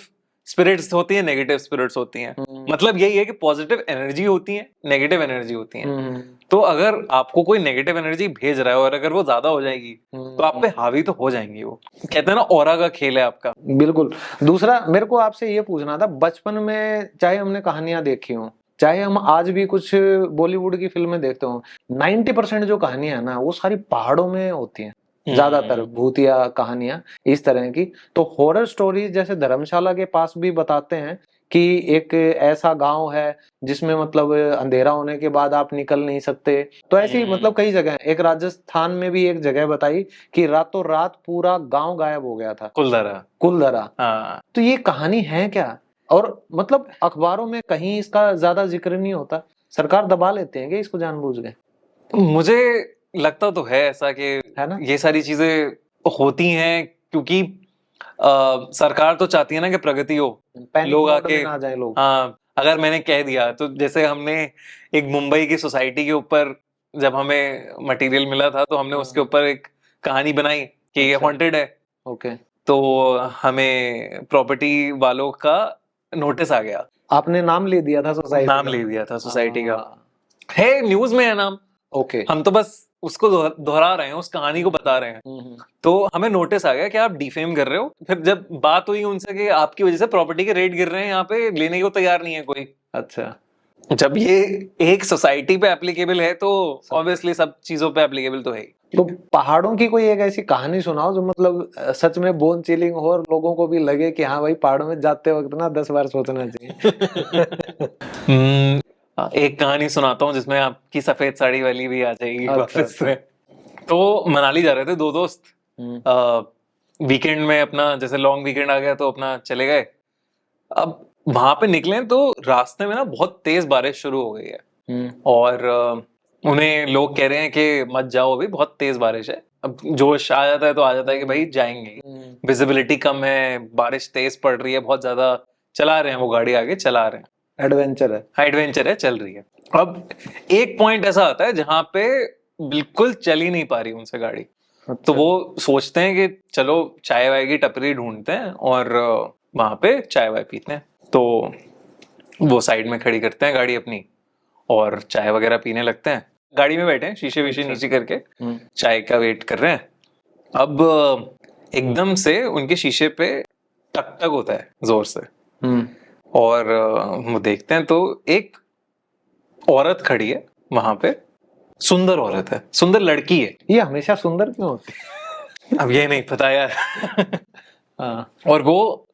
स्पिरिट्स होती है, नेगेटिव स्पिरिट्स होती हैं। मतलब यही है कि पॉजिटिव एनर्जी होती है, नेगेटिव एनर्जी होती है। तो अगर आपको कोई नेगेटिव एनर्जी भेज रहा है और अगर वो ज्यादा हो जाएगी तो आप पे हावी तो हो जाएंगी। वो कहते हैं ना, ऑरा का खेल है आपका। बिल्कुल। दूसरा मेरे को आपसे ये पूछना था, बचपन में चाहे हमने कहानियां देखी हो, चाहे हम आज भी कुछ बॉलीवुड की फिल्में देखते हो, 90% जो कहानियां है ना वो सारी पहाड़ों में होती हैं, ज्यादातर भूतिया कहानियां इस तरह की। तो हॉरर स्टोरीज जैसे धर्मशाला के पास भी बताते हैं कि एक ऐसा गांव है जिसमें मतलब अंधेरा होने के बाद आप निकल नहीं सकते। तो ऐसी मतलब कई जगह, एक राजस्थान में भी एक जगह बताई कि रातों रात पूरा गांव गायब हो गया था, कुलधरा। तो ये कहानी है क्या? और मतलब अखबारों में कहीं इसका ज्यादा जिक्र नहीं होता, सरकार दबा लेते हैं क्या इसको जानबूझ के? मुझे लगता तो है ऐसा कि है ना? ये सारी चीजें होती हैं क्योंकि सरकार तो चाहती है ना कि प्रगति हो, पैनिक लोग मोड आके, में ना जाए लोग। हाँ, अगर मैंने कह दिया तो जैसे हमने एक मुंबई की सोसाइटी के ऊपर जब हमें मटेरियल मिला था तो हमने उसके ऊपर एक कहानी बनाई कि ये अच्छा। हॉन्टेड है, ओके, तो हमें प्रॉपर्टी वालों का नोटिस आ गया, आपने नाम ले दिया था सोसाइटी नाम का? ले दिया था सोसाइटी का, हाँ, है न्यूज में है नाम, ओके। हम तो बस उसको दोहरा रहे हैं, उस कहानी को बता रहे हैं। तो हमें नोटिस आ गया कि आप डिफेम कर रहे हो। फिर जब बात हुई उनसे कि आपकी वजह से प्रॉपर्टी के रेट गिर रहे हैं, यहाँ पे लेने को तैयार नहीं है कोई। अच्छा, जब ये एक सोसाइटी पे एप्लीकेबल है तो ऑब्वियसली सब चीजों पे एप्लीकेबल तो है ही। तो पहाड़ों की कोई एक ऐसी कहानी सुनाओ जो मतलब सच में बोन चिलिंग हो और लोगों को भी लगे कि हाँ भाई, पहाड़ों में जाते वक्त ना 10 बार सोचना चाहिए। एक कहानी सुनाता हूँ जिसमें आपकी सफेद साड़ी वाली भी आ जाएगी अच्छा, वापस से। तो मनाली जा रहे थे दो दोस्त, वीकेंड में अपना, जैसे लॉन्ग वीकेंड आ गया तो अपना चले गए। अब वहां पे निकले तो रास्ते में ना बहुत तेज बारिश शुरू हो गई है और उन्हें लोग कह रहे हैं कि मत जाओ, अभी बहुत तेज बारिश है। अब जोश आ जाता है तो आ जाता है कि भाई जाएंगे, विजिबिलिटी कम है, बारिश तेज पड़ रही है बहुत ज्यादा, चला रहे हैं वो गाड़ी आगे चला रहे हैं, एडवेंचर है, एडवेंचर है, चल रही है। अब एक पॉइंट ऐसा आता है जहां पे बिल्कुल चल ही नहीं पा रही उनसे गाड़ी। तो वो सोचते हैं कि चलो चाय वाय की टपरी ढूंढते हैं और वहां पे चाय वाय पीते हैं। तो वो साइड में खड़ी करते हैं गाड़ी अपनी और चाय वगैरह पीने लगते हैं। गाड़ी में बैठे हैं, शीशे वीशे नीचे करके चाय का वेट कर रहे हैं। अब एकदम से उनके शीशे पे टक टक होता है जोर से और वो देखते हैं तो एक औरत खड़ी है वहां पे, सुंदर औरत है, सुंदर लड़की है। ये हमेशा सुंदर क्यों होती है? अब ये नहीं पता यार। हाँ, और वो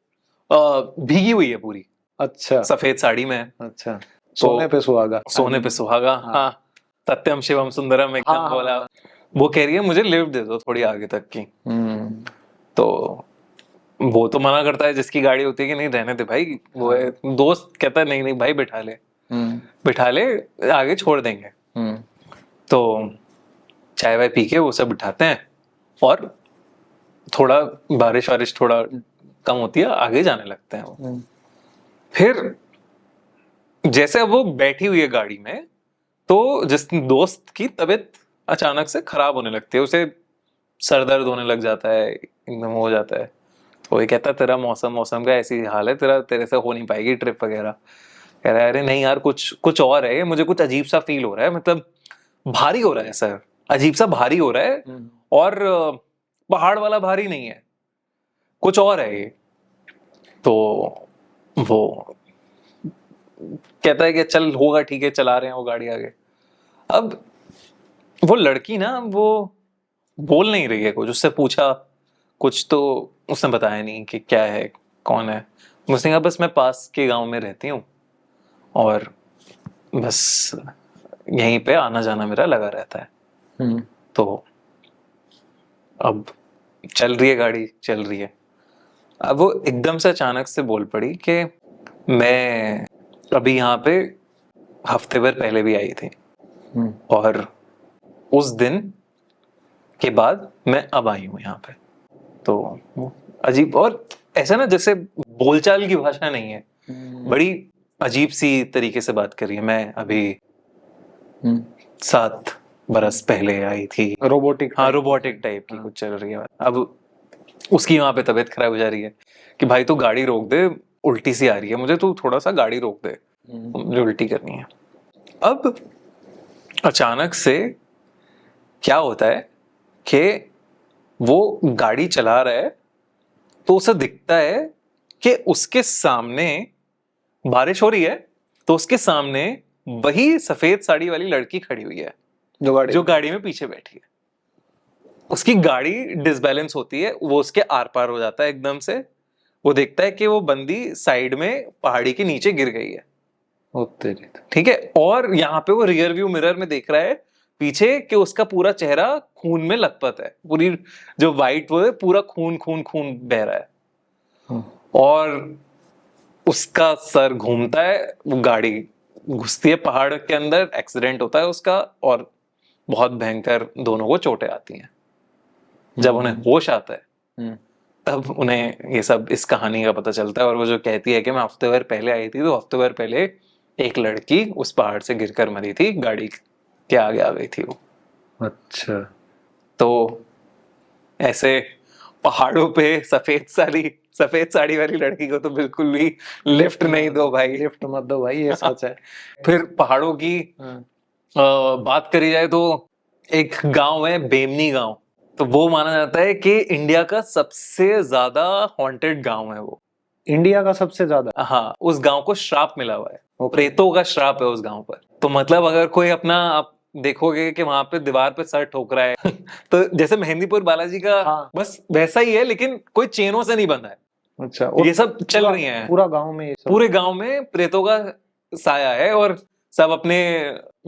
भीगी हुई है पूरी, अच्छा, सफेद साड़ी में है। अच्छा, सोने पे सुहागा, सोने पे सुहागा, हाँ, सत्यम शिवम सुंदरम एकदम हाँ, बोला। हाँ। वो कह रही है मुझे लिफ्ट दे दो थोड़ी आगे तक की। तो वो तो मना करता है, जिसकी गाड़ी होती है कि नहीं रहने दे भाई, वो है दोस्त कहता है नहीं नहीं भाई बिठा ले, बिठा ले, आगे छोड़ देंगे। तो चाय वाय पी के वो सब बिठाते हैं और थोड़ा बारिश वारिश थोड़ा कम होती है, आगे जाने लगते हैं वो। फिर जैसे अब वो बैठी हुई है गाड़ी में तो जिस दोस्त की तबीयत अचानक से खराब होने लगती है, उसे सर दर्द होने लग जाता है, एकदम हो जाता है। तो ये कहता है तेरा मौसम का ऐसी हाल है, तेरे से हो नहीं पाएगी ट्रिप वगैरह। कह रहा है अरे नहीं यार, कुछ और है, मुझे कुछ अजीब सा फील हो रहा है, मतलब भारी हो रहा है सर, अजीब सा भारी हो रहा है और पहाड़ वाला भारी नहीं है, कुछ और है ये। तो वो कहता है कि चल होगा ठीक है, चला रहे हैं वो गाड़ी आगे। अब वो लड़की ना वो बोल नहीं रही है कुछ, उससे पूछा कुछ तो उसने बताया नहीं कि क्या है कौन है। उसने कहा बस मैं पास के गांव में रहती हूँ और बस यहीं पे आना जाना मेरा लगा रहता है। तो अब चल रही है गाड़ी, चल रही है। अब वो एकदम से अचानक से बोल पड़ी कि मैं अभी यहाँ पे हफ्ते भर पहले भी आई थी और उस दिन के बाद मैं अब आई हूँ यहाँ पे। तो अजीब, और ऐसा ना जैसे बोलचाल की भाषा नहीं है, बड़ी अजीब सी तरीके से बात कर रही है। मैं अभी 7 बरस पहले आई थी, रोबोटिक, हाँ रोबोटिक टाइप की कुछ चल रही है। अब उसकी वहां पे तबीयत खराब हो जा रही है कि भाई तू गाड़ी रोक दे, उल्टी सी आ रही है मुझे, तू थोड़ा सा गाड़ी रोक दे, मुझे उल्टी करनी है। अब अचानक से क्या होता है कि वो गाड़ी चला रहा है तो उसे दिखता है कि उसके सामने बारिश हो रही है, तो उसके सामने वही सफेद साड़ी वाली लड़की खड़ी हुई है जो गाड़ी में पीछे बैठी है। उसकी गाड़ी डिसबैलेंस होती है, वो उसके आर पार हो जाता है एकदम से। वो देखता है कि वो बंदी साइड में पहाड़ी के नीचे गिर गई है, ठीक है। और यहाँ पे वो रियर व्यू मिरर में देख रहा है पीछे कि उसका पूरा चेहरा खून में लथपथ है, पूरी जो वाइट वो है पूरा खून खून खून बह रहा है और उसका सर घूमता है, वो गाड़ी घुसती है पहाड़ के अंदर, एक्सीडेंट होता है उसका और बहुत भयंकर दोनों को चोटें आती हैं। जब उन्हें होश आता है तब उन्हें ये सब इस कहानी का पता चलता है, और वो जो कहती है कि मैं हफ्ते भर पहले आई थी, तो हफ्ते भर पहले एक लड़की उस पहाड़ से गिरकर मरी थी, गाड़ी के आगे आ गई थी वो। अच्छा। तो ऐसे पहाड़ों पे सफेद साड़ी वाली लड़की को तो बिल्कुल भी लिफ्ट नहीं दो भाई, लिफ्ट मत दो भाई, ये सच है। फिर पहाड़ों की बात करी जाए तो एक गांव है बेमनी गांव, तो वो माना जाता है कि इंडिया का सबसे ज्यादा हॉन्टेड गांव है वो। इंडिया का सबसे ज्यादा? हाँ, उस गांव को श्राप मिला हुआ है, Okay. प्रेतों का श्राप है उस गांव पर। तो मतलब अगर कोई अपना, आप देखोगे कि वहां पे दीवार पे सर ठोक रहा है तो जैसे मेहंदीपुर बालाजी का हाँ। बस वैसा ही है, लेकिन कोई चेनों से नहीं बंधा है। अच्छा। ये सब चल रही हैं पूरा गांव में, ये सब? पूरे गांव में प्रेतों का साया है, और सब अपने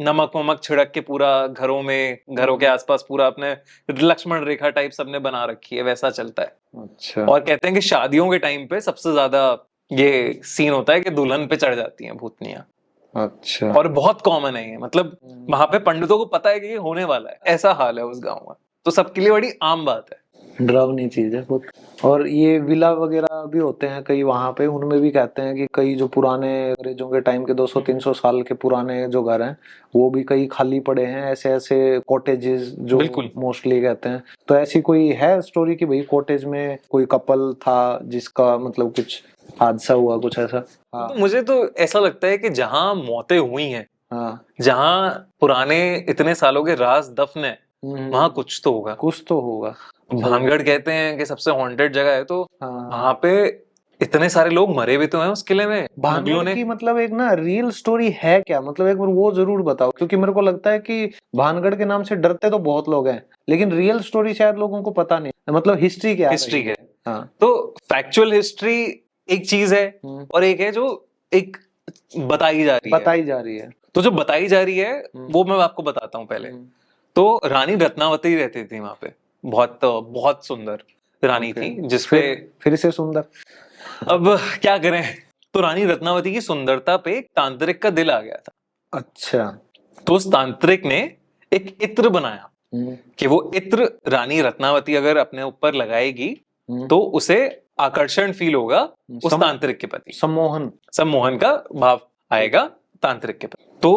नमक वमक छिड़क के पूरा घरों के आसपास पूरा अपने लक्ष्मण रेखा टाइप सबने बना रखी है, वैसा चलता है। अच्छा। और कहते हैं कि शादियों के टाइम पे सबसे ज्यादा ये सीन होता है कि दुल्हन पे चढ़ जाती हैं भूतनियां। अच्छा। और बहुत कॉमन है ये, मतलब वहां पे पंडितों को पता है कि ये होने वाला है, ऐसा हाल है उस गांव में, तो सबके लिए बड़ी आम बात है। डरावनी चीज है बहुत। और ये विला वगैरह भी होते हैं कई वहां पे, उनमें भी कहते हैं कि कई जो पुराने अंग्रेजों के टाइम के 200-300 साल के पुराने जो घर हैं वो भी कई खाली पड़े हैं, ऐसे ऐसे कॉटेजेस जो बिल्कुल। मोस्टली कहते हैं। तो ऐसी कोई है स्टोरी कि भाई कॉटेज में कोई कपल था जिसका मतलब कुछ हादसा हुआ, कुछ ऐसा? हाँ। तो मुझे तो ऐसा लगता है कि जहां मौतें हुई हैं, हाँ। जहां पुराने इतने सालों के राज दफन है, वहां कुछ तो होगा। कुछ तो होगा। भानगढ़ कहते हैं कि सबसे हॉन्टेड जगह है, तो हाँ। वहां पे इतने सारे लोग मरे भी तो हैं उस किले में मुगलों भानगढ़ ने। की मतलब एक ना रियल स्टोरी है क्या? मतलब एक बार वो जरूर बताओ, क्योंकि मेरे को लगता है कि भानगढ़ के नाम से डरते तो बहुत लोग हैं, लेकिन रियल स्टोरी शायद लोगों को पता नहीं, मतलब हिस्ट्री क्या है। हिस्ट्री है। हाँ। तो फैक्चुअल हिस्ट्री एक चीज है, और एक है जो एक बताई जा रही है। तो जो बताई जा रही है वो मैं आपको बताता हूँ पहले। तो रानी रत्नावती रहती थी वहां पे, बहुत सुंदर रानी थी, जिसपे फिर से सुंदर। अब क्या करें, तो रानी रत्नावती की सुंदरता पे एक तांत्रिक का दिल आ गया था। अच्छा। तो उस तांत्रिक ने एक इत्र बनाया कि वो इत्र रानी रत्नावती अगर अपने ऊपर लगाएगी तो उसे आकर्षण फील होगा उस तांत्रिक के प्रति, सम्मोहन का भाव आएगा तांत्रिक के प्रति। तो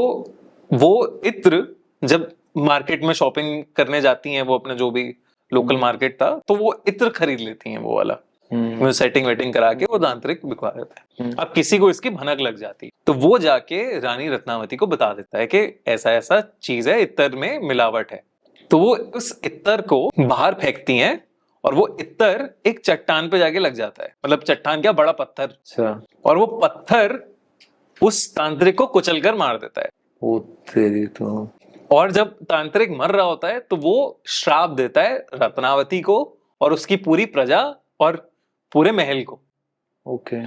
वो इत्र जब मार्केट में शॉपिंग करने जाती हैं, वो अपने जो भी लोकल मार्केट था, तो वो इत्र खरीद लेती हैं, वो वाला सेटिंग वेटिंग करा के वो तांत्रिक बिकवा देता है। अब किसी को इसकी भनक लग जाती, तो वो जाके रानी रत्नावती को बता देता है कि ऐसा ऐसा चीज है, इत्र में मिलावट है। तो वो उस इत्र को बाहर फेंकती हैं, और वो इत्र एक चट्टान पे जाके लग जाता है, मतलब चट्टान क्या, बड़ा पत्थर। अच्छा। और वो पत्थर उस तांत्रिक को कुचलकर मार देता है। ओ तेरी तो। और जब तांत्रिक मर रहा होता है तो वो श्राप देता है रत्नावती को और उसकी पूरी प्रजा और पूरे महल को। ओके।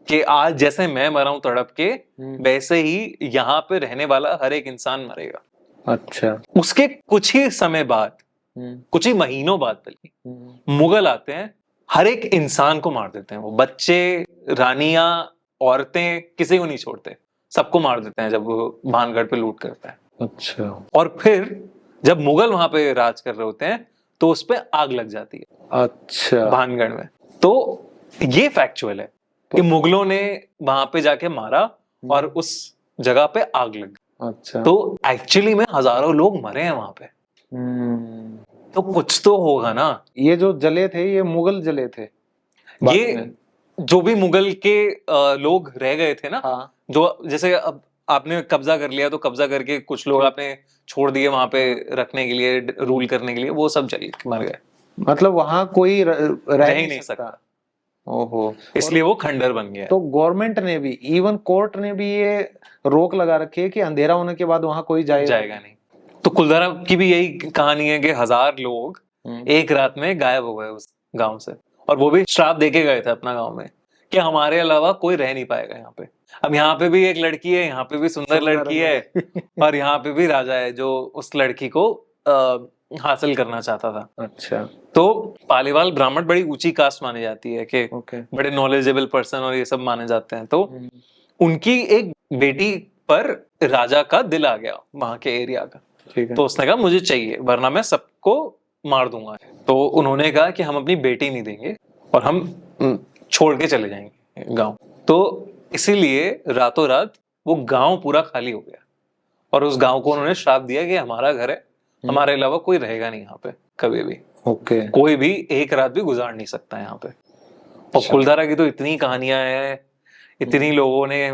कि आज जैसे मैं मरा हूं तड़प के, वैसे ही यहाँ पे रहने वाला हर एक इंसान मरेगा। अच्छा। उसके कुछ ही समय बाद, कुछ ही महीनों बाद बल्कि, मुगल आते हैं, हर एक इंसान को मार देते हैं। वो बच्चे, रानियां, औरतें, किसी को नहीं छोड़ते, सबको मार देते हैं जब वो भानगढ़ पे लूट करता है। अच्छा। और फिर जब मुगल वहां पे राज कर रहे होते हैं तो उस पे आग लग जाती है। अच्छा। भानगढ़ में। तो ये फैक्चुअल है कि मुगलों ने वहां पे जाके मारा और उस जगह पे आग लग गई। अच्छा। तो एक्चुअली में हजारों लोग मरे हैं वहां पे। तो कुछ तो होगा ना। ये जो जले थे, ये मुगल जले थे? ये जो भी मुगल के लोग रह गए थे ना। हाँ। जो जैसे अब आपने कब्जा कर लिया तो कब्जा करके कुछ लोग आपने छोड़ दिए वहां पे रखने के लिए, रूल करने के लिए, वो सब जल मर गए। मतलब वहां कोई रह ही नहीं सकता। ओहो। इसलिए वो खंडर बन गया। तो गवर्नमेंट ने भी, इवन कोर्ट ने भी ये रोक लगा रखी है कि अंधेरा होने के बाद वहां कोई जाएगा नहीं। तो कुलधारा की भी यही कहानी है कि 1000 लोग एक रात में गायब हो गए उस गांव से, और वो भी श्राप देके गए थे अपना गांव में कि हमारे अलावा कोई रह नहीं पाएगा यहाँ पे। अब यहाँ पे भी एक लड़की है, यहाँ पे भी सुंदर लड़की है, और यहाँ पे भी राजा है जो उस लड़की को हासिल करना चाहता था। अच्छा। तो पालीवाल ब्राह्मण बड़ी ऊंची कास्ट मानी जाती है कि बड़े नॉलेजेबल पर्सन और ये सब माने जाते हैं। तो उनकी एक बेटी पर राजा का दिल आ गया वहां के एरिया का, ठीक है। तो उसने कहा मुझे चाहिए वरना मैं सबको मार दूंगा। तो उन्होंने कहा कि हम अपनी बेटी नहीं देंगे और हम छोड़ के चले जाएंगे गांव। तो इसीलिए रातों रात वो गांव पूरा खाली हो गया और उस गांव को उन्होंने श्राप दिया कि हमारा घर है, हमारे अलावा कोई रहेगा नहीं यहाँ पे कभी भी। ओके। कोई भी एक रात भी गुजार नहीं सकता यहाँ पे। और कुलधारा की तो इतनी कहानियां हैं, इतनी लोगों ने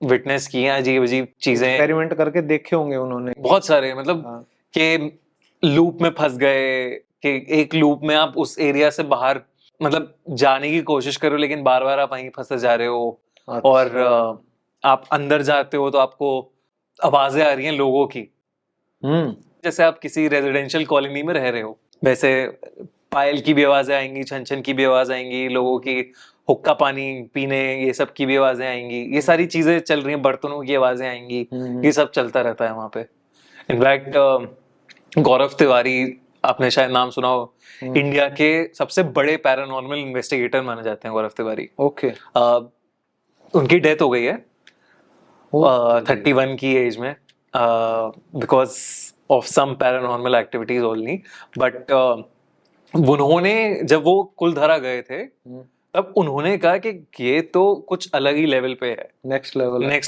विटनेस की हैं अजीब अजीब चीजें, एक्सपेरिमेंट करके देखे होंगे उन्होंने बहुत सारे, मतलब हाँ। कि लूप में फंस गए कि एक लूप में आप उस एरिया से बाहर मतलब जाने की कोशिश करो लेकिन बार बार आप वहीं फंसे जा रहे हो। अच्छा। और आप अंदर जाते हो तो आपको आवाजें आ रही हैं लोगों की, जैसे आप किसी रेजिडेंशियल कॉलोनी में रह रहे हो वैसे पायल की भी आवाजें आएंगी, छन छन की भी आवाज आएंगी, लोगों की हुक्का पानी पीने ये सब की भी आवाजें आएंगी, ये सारी चीजें चल रही हैं, बर्तनों की आवाजें आएंगी, ये सब चलता रहता है वहां पे। इनफैक्ट गौरव तिवारी, आपने शायद नाम सुना हो, इंडिया के सबसे बड़े पैरानॉर्मल इन्वेस्टिगेटर माने जाते हैं गौरव तिवारी। ओके। उनकी डेथ हो गई है 31 की एज में because of some paranormal activities only. But उन्होंने जब वो कुलधारा गए थे तब उन्होंने कहा कि ये तो कुछ अलग ही लेवल पे है, नेक्स्ट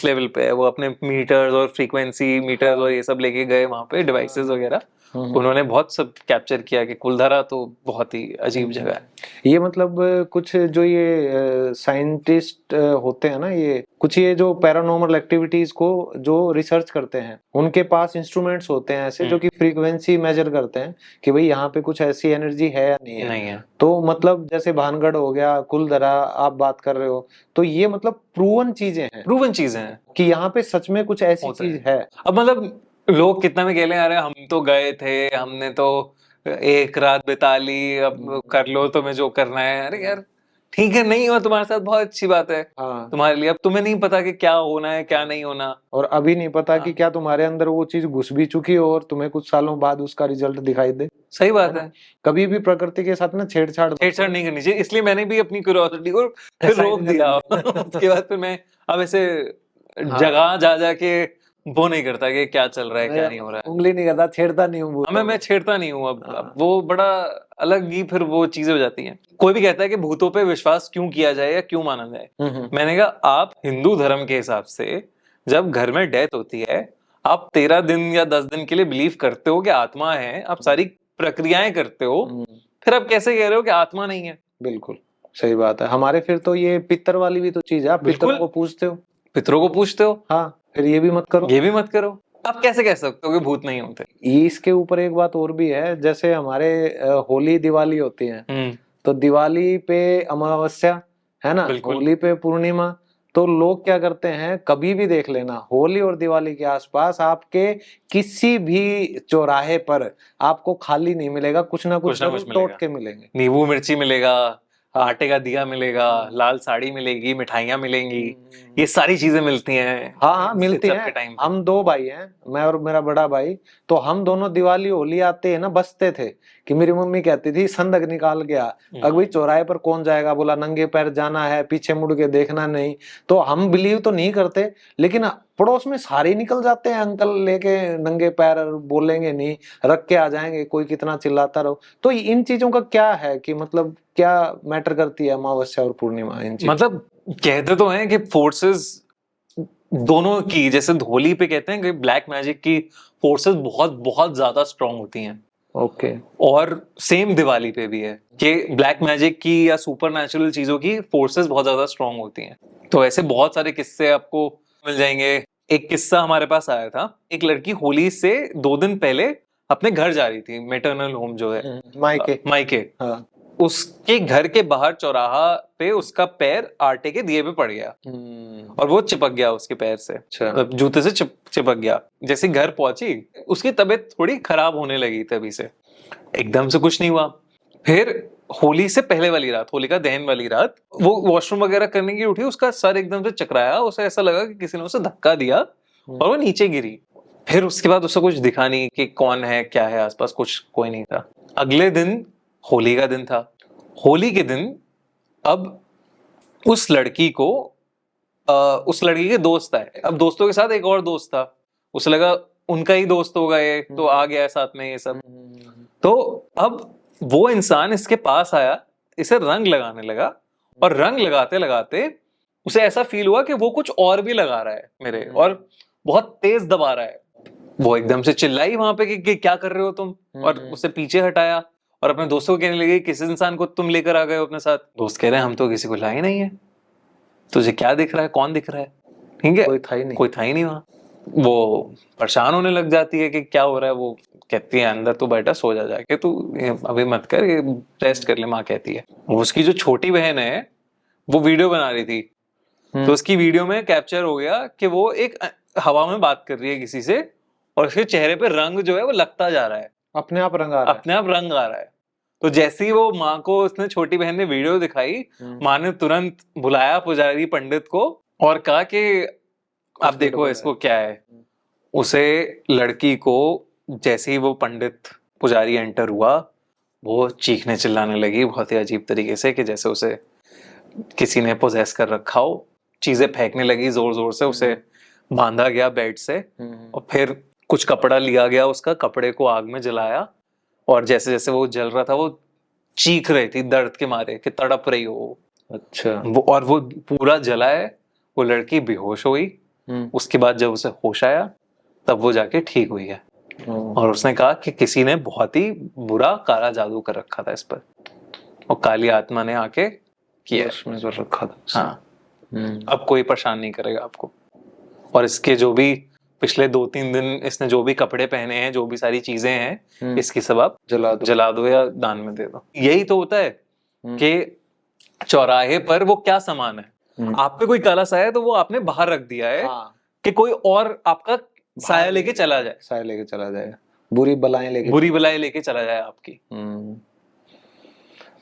लेवल पे है। वो अपने मीटर्स और फ्रीक्वेंसी मीटर्स और ये सब लेके गए वहां पे, डिवाइसेस वगैरह उन्होंने बहुत सब कैप्चर किया कि कुलधारा तो बहुत ही अजीब जगह है। ये मतलब कुछ जो ये साइंटिस्ट होते हैं ना, ये कुछ ये जो पैरानॉर्मल एक्टिविटीज को जो रिसर्च करते हैं उनके पास इंस्ट्रूमेंट्स होते हैं ऐसे जो कि फ्रीक्वेंसी मेजर करते हैं कि भाई यहाँ पे कुछ ऐसी एनर्जी है या नहीं है। तो मतलब जैसे भानगढ़ हो गया, कुलधारा आप बात कर रहे हो, तो ये मतलब प्रूवन चीजें हैं कि यहाँ पे सच में कुछ ऐसी चीज है। अब मतलब लोग कितना भी कह लें अरे हम तो गए थे, हमने तो एक रात बिता ली, अब कर लो तुम्हें जो करना है। अरे यार ठीक है, नहीं हुआ तुम्हारे साथ, बहुत अच्छी बात है तुम्हारे लिए। अब तुम्हें नहीं पता कि क्या होना है क्या नहीं होना, और अभी नहीं पता कि क्या तुम्हारे अंदर वो चीज घुस भी चुकी हो और तुम्हें कुछ सालों बाद उसका रिजल्ट दिखाई दे। सही बात है। कभी भी प्रकृति के साथ ना छेड़छाड़ नहीं करनी चाहिए, इसलिए मैंने भी अपनी क्यूरियोसिटी को फिर रोक दिया। उसके बाद फिर मैं अब ऐसे जगह जा जाके वो नहीं करता कि क्या चल रहा है क्या नहीं हो रहा है, उंगली नहीं करता, छेड़ता नहीं हूँ। मैं छेड़ता नहीं हूँ। अब वो बड़ा अलग ही फिर वो चीजें हो जाती हैं। कोई भी कहता है कि भूतों पे विश्वास क्यों किया जाए या क्यों माना जाए, मैंने कहा आप हिंदू धर्म के हिसाब से जब घर में डेथ होती है आप 13 दिन या 10 दिन के लिए बिलीव करते हो कि आत्मा है, आप सारी प्रक्रियाएं करते हो, फिर आप कैसे कह रहे हो कि आत्मा नहीं है? बिल्कुल सही बात है। हमारे फिर तो ये पितर वाली भी तो चीज है, आप पितरों को पूछते हो। हाँ, फिर ये भी मत करो। आप कैसे कह सकते हो कि भूत नहीं होते? इसके ऊपर एक बात और भी है, जैसे हमारे होली दिवाली होती है, तो दिवाली पे अमावस्या है ना, होली पे पूर्णिमा, तो लोग क्या करते हैं, कभी भी देख लेना होली और दिवाली के आसपास आपके किसी भी चौराहे पर आपको खाली नहीं मिलेगा, कुछ ना कुछ तोड़ के मिलेंगे। नींबू मिर्ची मिलेगा, आटे का दिया मिलेगा, लाल साड़ी मिलेगी, मिठाइयाँ मिलेंगी, ये सारी चीजें मिलती हैं। हाँ मिलती हैं। हम 2 भाई हैं, मैं और मेरा बड़ा भाई, तो हम दोनों दिवाली होली आते हैं ना बसते थे कि मेरी मम्मी कहती थी संदक निकाल के आ, अब भाई चौराहे पर कौन जाएगा, बोला नंगे पैर जाना है, पीछे मुड़ के देखना नहीं। तो हम बिलीव तो नहीं करते, लेकिन पड़ोस में सारे निकल जाते हैं अंकल लेके नंगे पैर, बोलेंगे नहीं, रख के आ जाएंगे, कोई कितना चिल्लाता रहो। तो इन चीजों का क्या है कि मतलब क्या मैटर करती है अमावस्या और पूर्णिमा इन चीजों? मतलब कहते तो हैं कि फोर्सेस दोनों की, जैसे होली पे कहते हैं कि ब्लैक मैजिक की फोर्सेस बहुत बहुत ज्यादा स्ट्रांग होती हैं। ओके। और सेम दिवाली पे भी है कि ब्लैक मैजिक की या सुपरनैचुरल चीजों की फोर्सेस बहुत ज्यादा स्ट्रांग होती हैं। तो ऐसे बहुत सारे किस्से आपको मिल जाएंगे। एक किस्सा हमारे पास आया था, एक लड़की होली से 2 दिन पहले अपने घर जा रही थी, मेटरनल होम जो है मायके। हाँ। उसके घर के बाहर चौराहा पे उसका पैर आटे के दिए पे पड़ गया और वो चिपक गया उसके पैर से, जूते से चिपक गया। जैसे घर पहुंची उसकी तबीयत थोड़ी खराब होने लगी, तभी से एकदम से कुछ नहीं हुआ। फिर होली से पहले वाली रात, होलिका दहन वाली रात, वो वॉशरूम वगैरह करने की उठी, उसका सर एकदम से चकराया, उसे ऐसा लगा कि किसी ने उसे धक्का दिया और वो नीचे गिरी। फिर उसके बाद उसे कुछ दिखा नहीं कि कौन है क्या है, आसपास कुछ कोई नहीं था। अगले दिन होली का दिन था। होली के दिन अब उस लड़की के दोस्त आए। अब दोस्तों के साथ एक और दोस्त था, उसे लगा उनका ही दोस्त होगा ये, तो आ गया साथ में ये सब। तो अब वो इंसान इसके पास आया, इसे रंग लगाने लगा, और रंग लगाते लगाते उसे ऐसा फील हुआ कि वो कुछ और भी लगा रहा है मेरे, और बहुत तेज दबा रहा है। वो एकदम से चिल्लाई वहां पे कि क्या कर रहे हो तुम, और उसे पीछे हटाया और अपने दोस्तों को कहने लगे किस इंसान को तुम लेकर आ गए हो अपने साथ। दोस्त कह रहे हैं हम तो किसी को लाए नहीं है, तुझे क्या दिख रहा है, कौन दिख रहा है, ठीक है, कोई था ही नहीं वहां। वो परेशान होने लग जाती है कि क्या हो रहा है। वो कहती है अंदर तू बैठा, सो जा जाके, तू अभी मत कर, ये रेस्ट कर ले, माँ कहती है। उसकी जो छोटी बहन है वो वीडियो बना रही थी, तो उसकी वीडियो में कैप्चर हो गया कि वो एक हवा में बात कर रही है किसी से, और उसके चेहरे पे रंग जो है वो लगता जा रहा है, अपने आप रंग आ रहा है, अपने आप रंग आ रहा है। तो जैसे ही वो माँ को उसने, छोटी बहन ने वीडियो दिखाई, माँ ने तुरंत बुलाया पुजारी पंडित को और कहा कि आप देखो इसको क्या है। उसे लड़की को जैसे ही वो पंडित पुजारी एंटर हुआ, वो चीखने चिल्लाने लगी बहुत ही अजीब तरीके से, कि जैसे उसे किसी ने पोजेस कर रखा हो। चीजें फेंकने लगी जोर जोर से, उसे बांधा गया बेड से, और फिर कुछ कपड़ा लिया गया उसका, कपड़े को आग में जलाया, और जैसे जैसे वो जल रहा था वो चीख रही थी दर्द के मारे कि तड़प रही हो। अच्छा। और वो पूरा जला है, वो लड़की बेहोश हुई। उसके बाद जब उसे होश आया तब वो जाके ठीक हुई है, और उसने कहा कि किसी ने बहुत ही बुरा काला जादू कर रखा था इस पर, और काली आत्मा ने आके किया में कर रखा था। हाँ, अब कोई परेशान नहीं करेगा आपको। और इसके जो भी पिछले 2-3 दिन इसने जो भी कपड़े पहने हैं, जो भी सारी चीजें हैं, इसकी सब आप जला दो या दान में दे दो। यही तो होता है कि चौराहे पर वो क्या सामान है, आप पे कोई काला साया है तो वो आपने बाहर रख दिया है, कि कोई और आपका साया लेके चला जाए, बुरी बलाएं लेके चला जाए आपकी।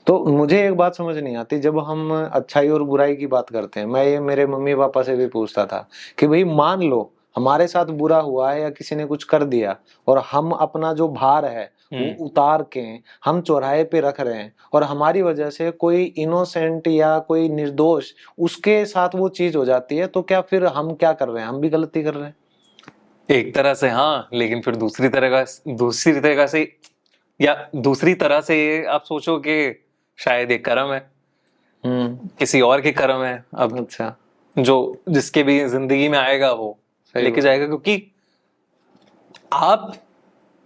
तो मुझे एक बात समझ नहीं आती, जब हम अच्छाई और बुराई की बात करते हैं, मैं ये मेरे मम्मी पापा से भी पूछता था कि भाई मान लो हमारे साथ बुरा हुआ है या किसी ने कुछ कर दिया, और हम अपना जो भार है वो उतार के हम चौराहे पे रख रहे हैं, और हमारी वजह से कोई इनोसेंट या कोई निर्दोष उसके साथ वो चीज हो जाती है, तो क्या फिर हम क्या कर रहे हैं, हम भी गलती कर रहे हैं? एक तरह से हाँ, लेकिन फिर दूसरी तरह से ये आप सोचो कि शायद एक कर्म है, किसी और के कर्म है। अब अच्छा, जो जिसके भी जिंदगी में आएगा वो लेके जाएगा, क्योंकि आप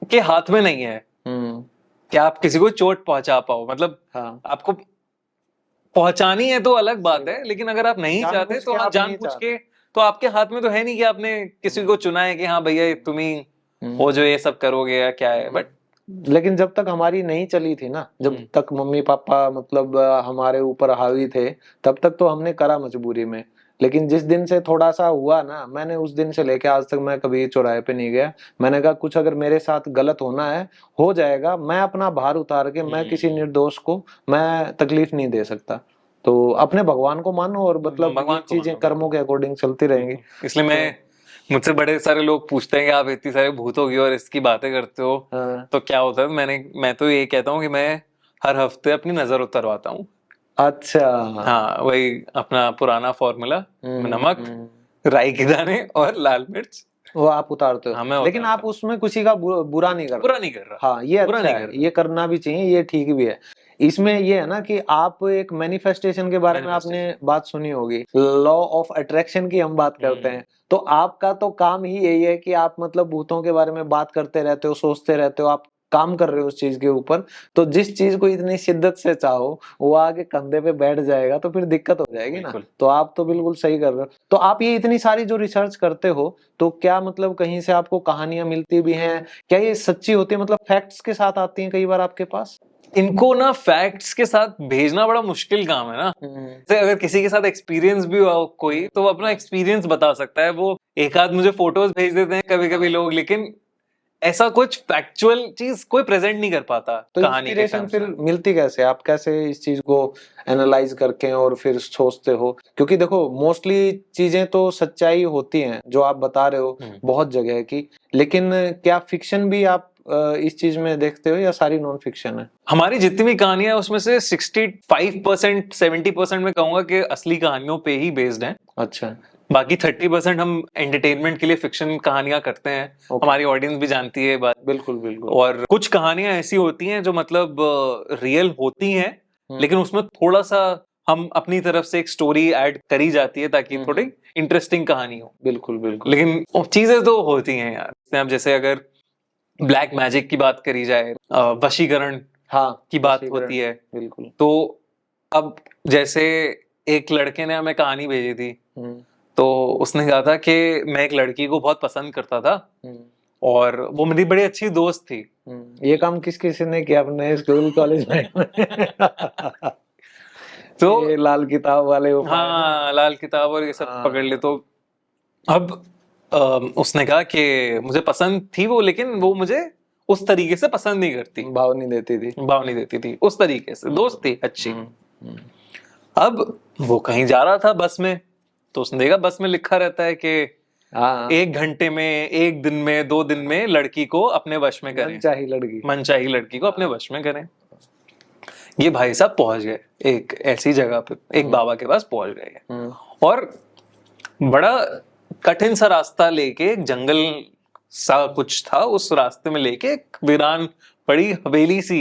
के हाथ में नहीं है कि आप किसी को चोट पहुंचा पाओ। मतलब आपको पहुंचानी है तो अलग बात है, लेकिन अगर आप नहीं चाहते तो हाँ, जानबूझ के तो आपके हाथ में तो है नहीं कि आपने किसी को चुना है कि हाँ भैया तुम ही हो जो ये सब करोगे या क्या है। बट लेकिन जब तक हमारी नहीं चली थी ना, जब तक मम्मी पापा मतलब हमारे ऊपर हावी थे, तब तक तो हमने करा मजबूरी में। लेकिन जिस दिन से थोड़ा सा हुआ ना, मैंने उस दिन से लेके आज तक मैं कभी चौराहे पे नहीं गया। मैंने कहा कुछ अगर मेरे साथ गलत होना है हो जाएगा, मैं अपना भार उतार के मैं किसी निर्दोष को मैं तकलीफ नहीं दे सकता। तो अपने भगवान को मानो, और मतलब चीजें कर्मों के अकॉर्डिंग चलती रहेंगी। इसलिए मुझसे बड़े सारे लोग पूछते हैं कि आप इतनी सारे भूतों की और इसकी बातें करते हो, तो क्या होता है। मैं तो ये कहता हूँ कि मैं हर हफ्ते अपनी नजर उतरवाता हूँ। अच्छा, हाँ, वही अपना पुराना फॉर्मूला, नमक, राई के दाने और लाल मिर्च, वो आप उतारते हो। हाँ, लेकिन आप उसमें किसी का बुरा नहीं कर रहा। हाँ, ये अच्छा है, ये करना भी चाहिए, ये ठीक भी है। इसमें ये है ना कि आप एक मैनिफेस्टेशन के बारे में आपने बात सुनी होगी, लॉ ऑफ अट्रैक्शन की हम बात करते हैं। तो आपका तो काम ही यही है कि आप मतलब भूतों के बारे में बात करते रहते हो, सोचते रहते हो, आप काम कर रहे हो उस चीज के ऊपर। तो जिस चीज को इतनी शिद्दत से चाहो वो आगे कंधे पे बैठ जाएगा तो फिर दिक्कत हो जाएगी ना। तो आप तो बिल्कुल सही कर रहे हो। तो आप ये इतनी सारी जो रिसर्च करते हो, तो क्या मतलब कहीं से आपको कहानियां मिलती भी हैं? क्या ये सच्ची होती है, मतलब फैक्ट्स के साथ आती हैं कई बार आपके पास? इनको ना फैक्ट्स के साथ भेजना बड़ा मुश्किल काम है ना। अगर किसी के साथ एक्सपीरियंस भी हुआ कोई, तो वो अपना एक्सपीरियंस बता सकता है। वो एक आध मुझे फोटोज भेज देते हैं कभी कभी लोग, लेकिन ऐसा कुछ फैक्चुअल चीज कोई प्रेजेंट नहीं कर पाता। तो इंस्पिरेशन फिर मिलती कैसे? आप कैसे इस चीज को एनालाइज करके और फिर सोचते हो? क्योंकि देखो मोस्टली चीजें तो सच्चाई होती हैं जो आप बता रहे हो बहुत जगह की, लेकिन क्या फिक्शन भी आप इस चीज में देखते हो या सारी नॉन फिक्शन है? हमारी जितनी भी कहानियां है उसमें से 65% 70% में कहूंगा कि असली कहानियों पे ही बेस्ड है। अच्छा। बाकी 30% हम एंटरटेनमेंट के लिए फिक्शन कहानियां करते हैं। Okay. हमारी ऑडियंस भी जानती है ये बात। बिल्कुल बिल्कुल। और कुछ कहानियां ऐसी होती हैं जो मतलब रियल होती हैं, लेकिन उसमें थोड़ा सा हम अपनी तरफ से एक स्टोरी ऐड करी जाती है ताकि थोड़ी इंटरेस्टिंग कहानी हो। बिल्कुल बिल्कुल। लेकिन चीजें तो होती हैं यार। अब जैसे अगर ब्लैक मैजिक की बात करी जाए, वशीकरण हाँ की बात वशीकरण, होती है, बिल्कुल। तो अब जैसे एक लड़के ने हमें कहानी भेजी थी, तो उसने कहा था कि मैं एक लड़की को बहुत पसंद करता था और वो मेरी बड़ी अच्छी दोस्त थी। ये काम किस किसी ने किया अपने स्कूल कॉलेज में? तो ये लाल किताब वाले उपाय ना? हाँ, लाल किताब और ये सब हाँ। पकड़ ले। तो अब उसने कहा कि मुझे पसंद थी वो, लेकिन वो मुझे उस तरीके से पसंद नहीं करती, भाव नहीं देती थी। भाव नहीं देती थी उस तरीके से। दोस्त थी अच्छी। अब वो कहीं जा रहा था बस में, तो उसने देखा बस में लिखा रहता है कि हाँ 1 घंटे में, 1 दिन में, 2 दिन में लड़की को अपने वश में करें, मनचाही लड़की। मनचाही लड़की को अपने वश में करें। ये भाई साहब पहुंच गए एक ऐसी जगह पे, एक बाबा के पास पहुंच गए और बड़ा कठिन सा रास्ता लेके, जंगल सा कुछ था, उस रास्ते में लेके एक वीरान पड़ी हवेली सी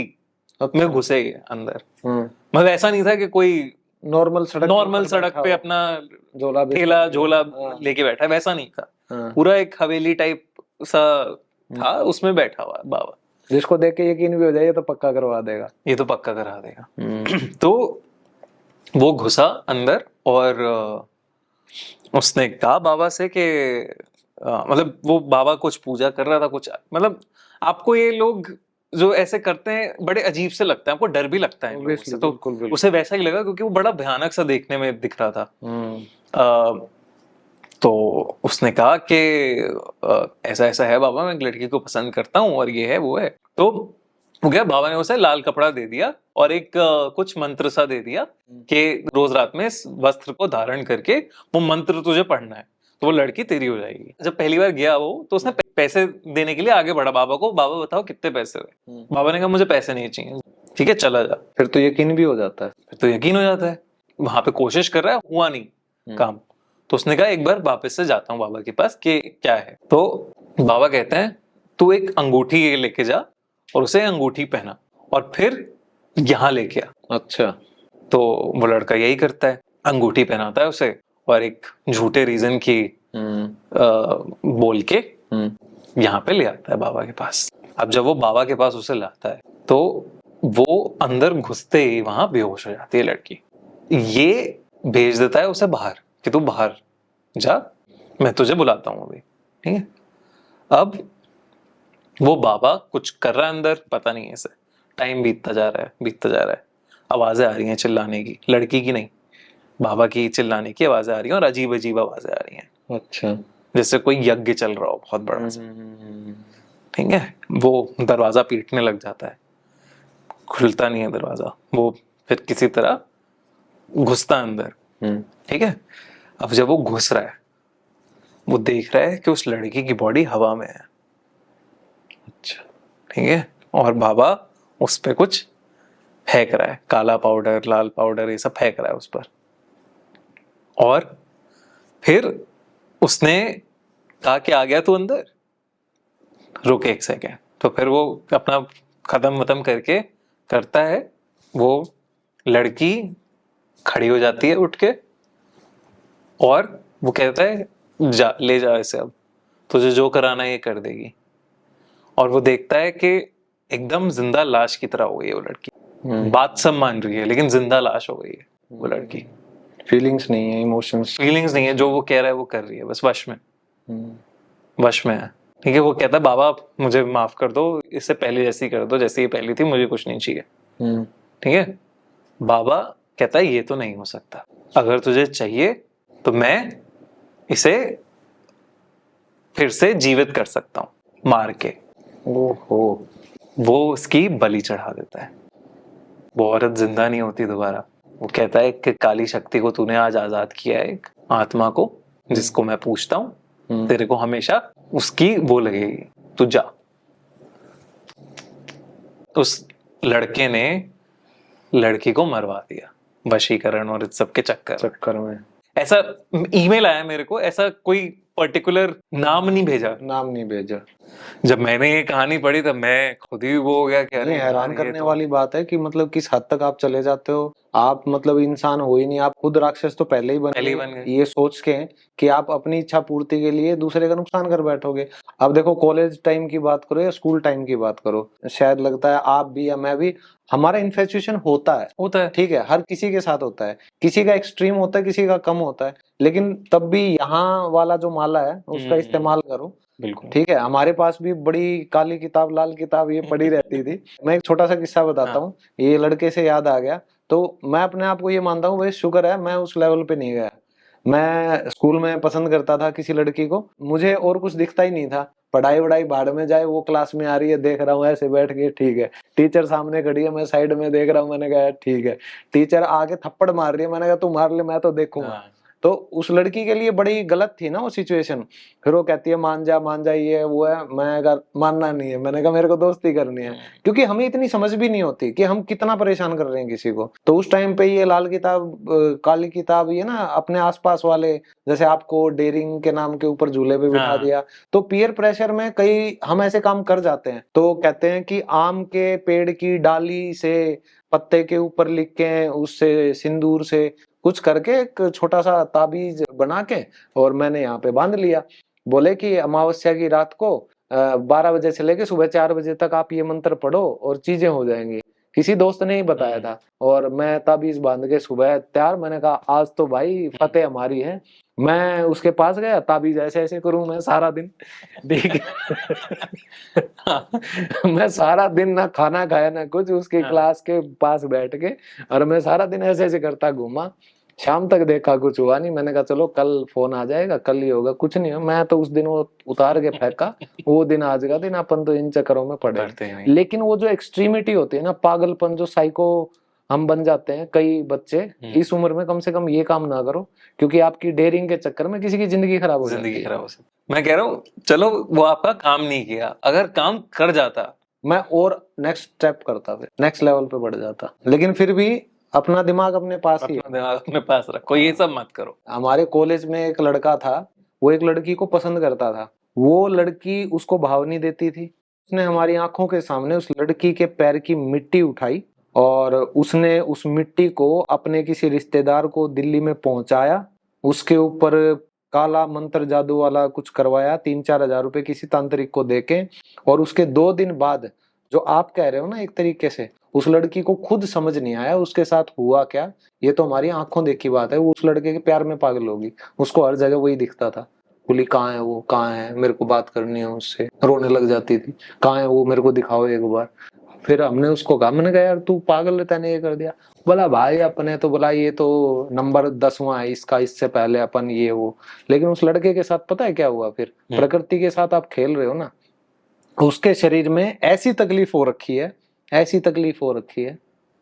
में घुसे अंदर। मतलब ऐसा नहीं था कि कोई नॉर्मल सड़क पे अपना झोला ठेला झोला लेके बैठा है, वैसा नहीं था। पूरा एक हवेली टाइप सा था, उसमें बैठा हुआ बाबा, जिसको देख के यकीन भी हो जाए ये तो पक्का करवा देगा, ये तो पक्का करा देगा। तो वो घुसा अंदर और उसने कहा बाबा से कि मतलब वो बाबा कुछ पूजा कर रहा था, कुछ मतलब आपको ये लोग जो ऐसे करते हैं बड़े अजीब से लगता है, आपको डर भी लगता है इन लोगों से। तो बिल्कुल। उसे वैसा ही लगा क्योंकि वो बड़ा भयानक सा देखने में दिख रहा था। तो उसने कहा कि ऐसा ऐसा है बाबा, मैं एक लड़की को पसंद करता हूँ और ये है वो है। तो वो क्या, बाबा ने उसे लाल कपड़ा दे दिया और एक कुछ मंत्र सा दे दिया कि रोज रात में इस वस्त्र को धारण करके वो मंत्र तुझे पढ़ना है तो वो लड़की तेरी हो जाएगी। जब पहली बार गया वो, तो उसने पैसे देने के लिए आगे बढ़ा बाबा को, बाबा बताओ कितने पैसे हुए। बाबा ने कहा मुझे पैसे नहीं चाहिए। ठीक है चला जा। फिर तो यकीन भी हो जाता है। फिर तो यकीन हो जाता है। वहां पे कोशिश कर रहा है, हुआ नहीं काम। तो उसने कहा एक बार वापस से जाता हूँ बाबा के पास कि क्या है। तो बाबा कहते हैं तू एक अंगूठी लेके जा और उसे अंगूठी पहना और फिर यहाँ लेके आ। अच्छा। तो वो लड़का यही करता है, अंगूठी पहनाता है उसे और एक झूठे रीजन की बोल के यहाँ पे ले आता है बाबा के पास। अब जब वो बाबा के पास उसे लाता है तो वो अंदर घुसते ही वहां बेहोश हो जाती है लड़की। ये भेज देता है उसे बाहर कि तू बाहर जा, मैं तुझे बुलाता हूँ अभी। ठीक है। अब वो बाबा कुछ कर रहा है अंदर, पता नहीं ऐसे। टाइम बीतता जा रहा है, आवाजें आ रही हैं चिल्लाने की, लड़की की नहीं, बाबा की चिल्लाने की आवाजें आ रही हैं और अजीब अजीब आवाजें आ रही हैं। अच्छा। जैसे कोई यज्ञ चल रहा हो बहुत बड़ा सा। ठीक है। वो दरवाजा पीटने लग जाता है, खुलता नहीं है दरवाजा। वो फिर किसी तरह घुसता अंदर। ठीक है। अब जब वो घुस रहा है, वो देख रहा है कि उस लड़की की बॉडी हवा में है। अच्छा। ठीक है। और बाबा उस पे कुछ फेंक रहा है, काला पाउडर, लाल पाउडर, ये सब फेंक रहा है उस पर। और फिर उसने कहा कि आ गया तू अंदर, रुक 1 सेकेंड। तो फिर वो अपना खत्म वतम करके करता है, वो लड़की खड़ी हो जाती है उठ के और वो कहता है जा, ले जा इसे, अब तुझे जो कराना है ये कर देगी। और वो देखता है कि एकदम जिंदा लाश की तरह हो गई है वो लड़की। बात सब मान रही है लेकिन जिंदा लाश हो गई है वो लड़की। फीलिंग्स नहीं है, इमोशंस फीलिंग्स नहीं है, जो वो कह रहा है वो कर रही है, बस वश में है। ठीक है। वो कहता है बाबा मुझे माफ कर दो, इससे पहले जैसी कर दो जैसी ये पहली थी, मुझे कुछ नहीं चाहिए। ठीक है। बाबा कहता है ये तो नहीं हो सकता, अगर तुझे चाहिए तो मैं इसे फिर से जीवित कर सकता हूं मार के। ओहो। वो उसकी बलि चढ़ा देता है। वो औरत जिंदा नहीं होती दोबारा। वो कहता है कि काली शक्ति को तूने आज आजाद किया है, एक आत्मा को जिसको मैं पूछता हूं, तेरे को हमेशा उसकी वो लगेगी, तू जा। उस लड़के ने लड़की को मरवा दिया वशीकरण और इस सब के चक्कर में। ऐसा ईमेल आया मेरे को, ऐसा कोई पर्टिकुलर नाम नहीं भेजा। नाम नहीं भेजा। जब मैंने ये कहानी पढ़ी तब मैं खुद ही वो हो गया कि ये अरे हैरान यार, ये करने तो वाली बात है कि मतलब किस हद तक आप चले जाते हो। आप मतलब इंसान हो ही नहीं, आप खुद राक्षस तो पहले ही पहले ही बन गए गए। ये सोच के कि आप अपनी इच्छा पूर्ति के लिए दूसरे का नुकसान कर बैठोगे। अब देखो, कॉलेज टाइम की बात करो या स्कूल टाइम की बात करो, शायद लगता है आप भी या मैं भी, हमारा इन्फेचुएशन होता है, ठीक है, हर किसी के साथ होता है। किसी का एक्सट्रीम होता है, किसी का कम होता है, लेकिन तब भी यहाँ वाला जो माला है उसका इस्तेमाल करो। बिल्कुल। ठीक है, हमारे पास भी बड़ी काली किताब लाल किताब ये पड़ी रहती थी। मैं एक छोटा सा किस्सा बताता हाँ। हूँ, ये लड़के से याद आ गया। तो मैं अपने आप को ये मानता हूँ, भाई शुक्र है मैं उस लेवल पे नहीं गया। मैं स्कूल में पसंद करता था किसी लड़की को, मुझे और कुछ दिखता ही नहीं था। पढ़ाई वढ़ाई भाड़ में जाए, वो क्लास में आ रही है, देख रहा हूँ ऐसे बैठ के, ठीक है। टीचर सामने खड़ी है, मैं साइड में देख रहा हूँ, मैंने कहा ठीक है। टीचर आके थप्पड़ मार रही है, मैंने कहा तू मार ले, मैं तो देखूंगा। हाँ। तो उस लड़की के लिए बड़ी गलत थी ना वो सिचुएशन। फिर वो कहती है मान जा, ये है वो है। मैं कहा मानना नहीं है, मैंने कहा मेरे को दोस्ती करनी है। क्योंकि हमें इतनी समझ भी नहीं होती कि हम कितना परेशान कर रहे हैं किसी को। तो उस टाइम पे ये लाल किताब काली किताब, ये ना अपने आसपास वाले, जैसे आपको डेयरिंग के नाम के ऊपर झूले पे बिठा हाँ। दिया, तो पीयर प्रेशर में कई हम ऐसे काम कर जाते हैं। तो कहते हैं कि आम के पेड़ की डाली से पत्ते के ऊपर लिख के, उससे सिंदूर से कुछ करके एक छोटा सा ताबीज बना के और मैंने यहाँ पे बांध लिया। बोले कि अमावस्या की रात को 12 बजे से लेके सुबह 4 बजे तक आप ये मंत्र पढ़ो और चीजें हो जाएंगी। किसी दोस्त ने ही बताया था। और मैं ताबीज बांध के सुबह तैयार, मैंने कहा आज तो भाई फतेह हमारी है। मैं उसके पास गया, ताबीज ऐसे ऐसे करूं मैं सारा दिन, ठीक है। मैं सारा दिन ना खाना खाया ना कुछ, उसके हाँ। क्लास के पास बैठ के, और मैं सारा दिन ऐसे ऐसे करता घूमा। शाम तक देखा कुछ हुआ नहीं, मैंने कहा चलो कल फोन आ जाएगा, कल ही होगा। कुछ नहीं हुआ। मैं तो उस दिन वो उतार के फेंका। वो दिन आज का दिन, अपन तो इन चक्करों में पड़े पढ़ते ही हैं। नहीं। लेकिन वो जो एक्सट्रीमिटी होती है ना, पागलपन, जो साइको हम बन जाते हैं कई बच्चे, इस उम्र में कम से कम ये काम ना करो, क्योंकि आपकी डेयरिंग के चक्कर में किसी की जिंदगी खराब हो जाती जिंदगी है। खराब हो सकती। मैं कह रहा हूँ चलो वो आपका काम नहीं किया, अगर काम कर जाता मैं और नेक्स्ट स्टेप करता, फिर नेक्स्ट लेवल पे बढ़ जाता। लेकिन फिर भी अपना दिमाग अपने पास ही है। अपना दिमाग अपने पास रखो, ये सब मत करो। हमारे कॉलेज में एक लड़का था, वो एक लड़की को पसंद करता था। वो लड़की उसको भाव नहीं देती थी। उसने हमारी आंखों के सामने उस लड़की के पैर की मिट्टी उठाई और उसने उस मिट्टी को अपने किसी रिश्तेदार को दिल्ली में पहुंचाया। उसके ऊपर काला मंत्र जादू वाला कुछ करवाया, 3-4 हजार रुपए किसी तांत्रिक को देके। और उसके 2 दिन बाद, जो आप कह रहे हो ना, एक तरीके से उस लड़की को खुद समझ नहीं आया उसके साथ हुआ क्या। ये तो हमारी आंखों देखी बात है। वो उस लड़के के प्यार में पागल होगी। उसको हर जगह वही दिखता था। बोली कहाँ है वो, कहाँ है, मेरे को बात करनी है उससे। रोने लग जाती थी, कहाँ है वो, मेरे को दिखाओ एक बार। फिर हमने उसको कहा, मैंने कहा यार तू पागल है, तैने ये कर दिया। बोला भाई अपने तो, बोला ये तो नंबर 10वां है इसका, इससे पहले अपन ये वो। लेकिन उस लड़के के साथ पता है क्या हुआ फिर? प्रकृति के साथ आप खेल रहे हो ना, उसके शरीर में ऐसी तकलीफ हो रखी है, ऐसी तकलीफ हो रखी है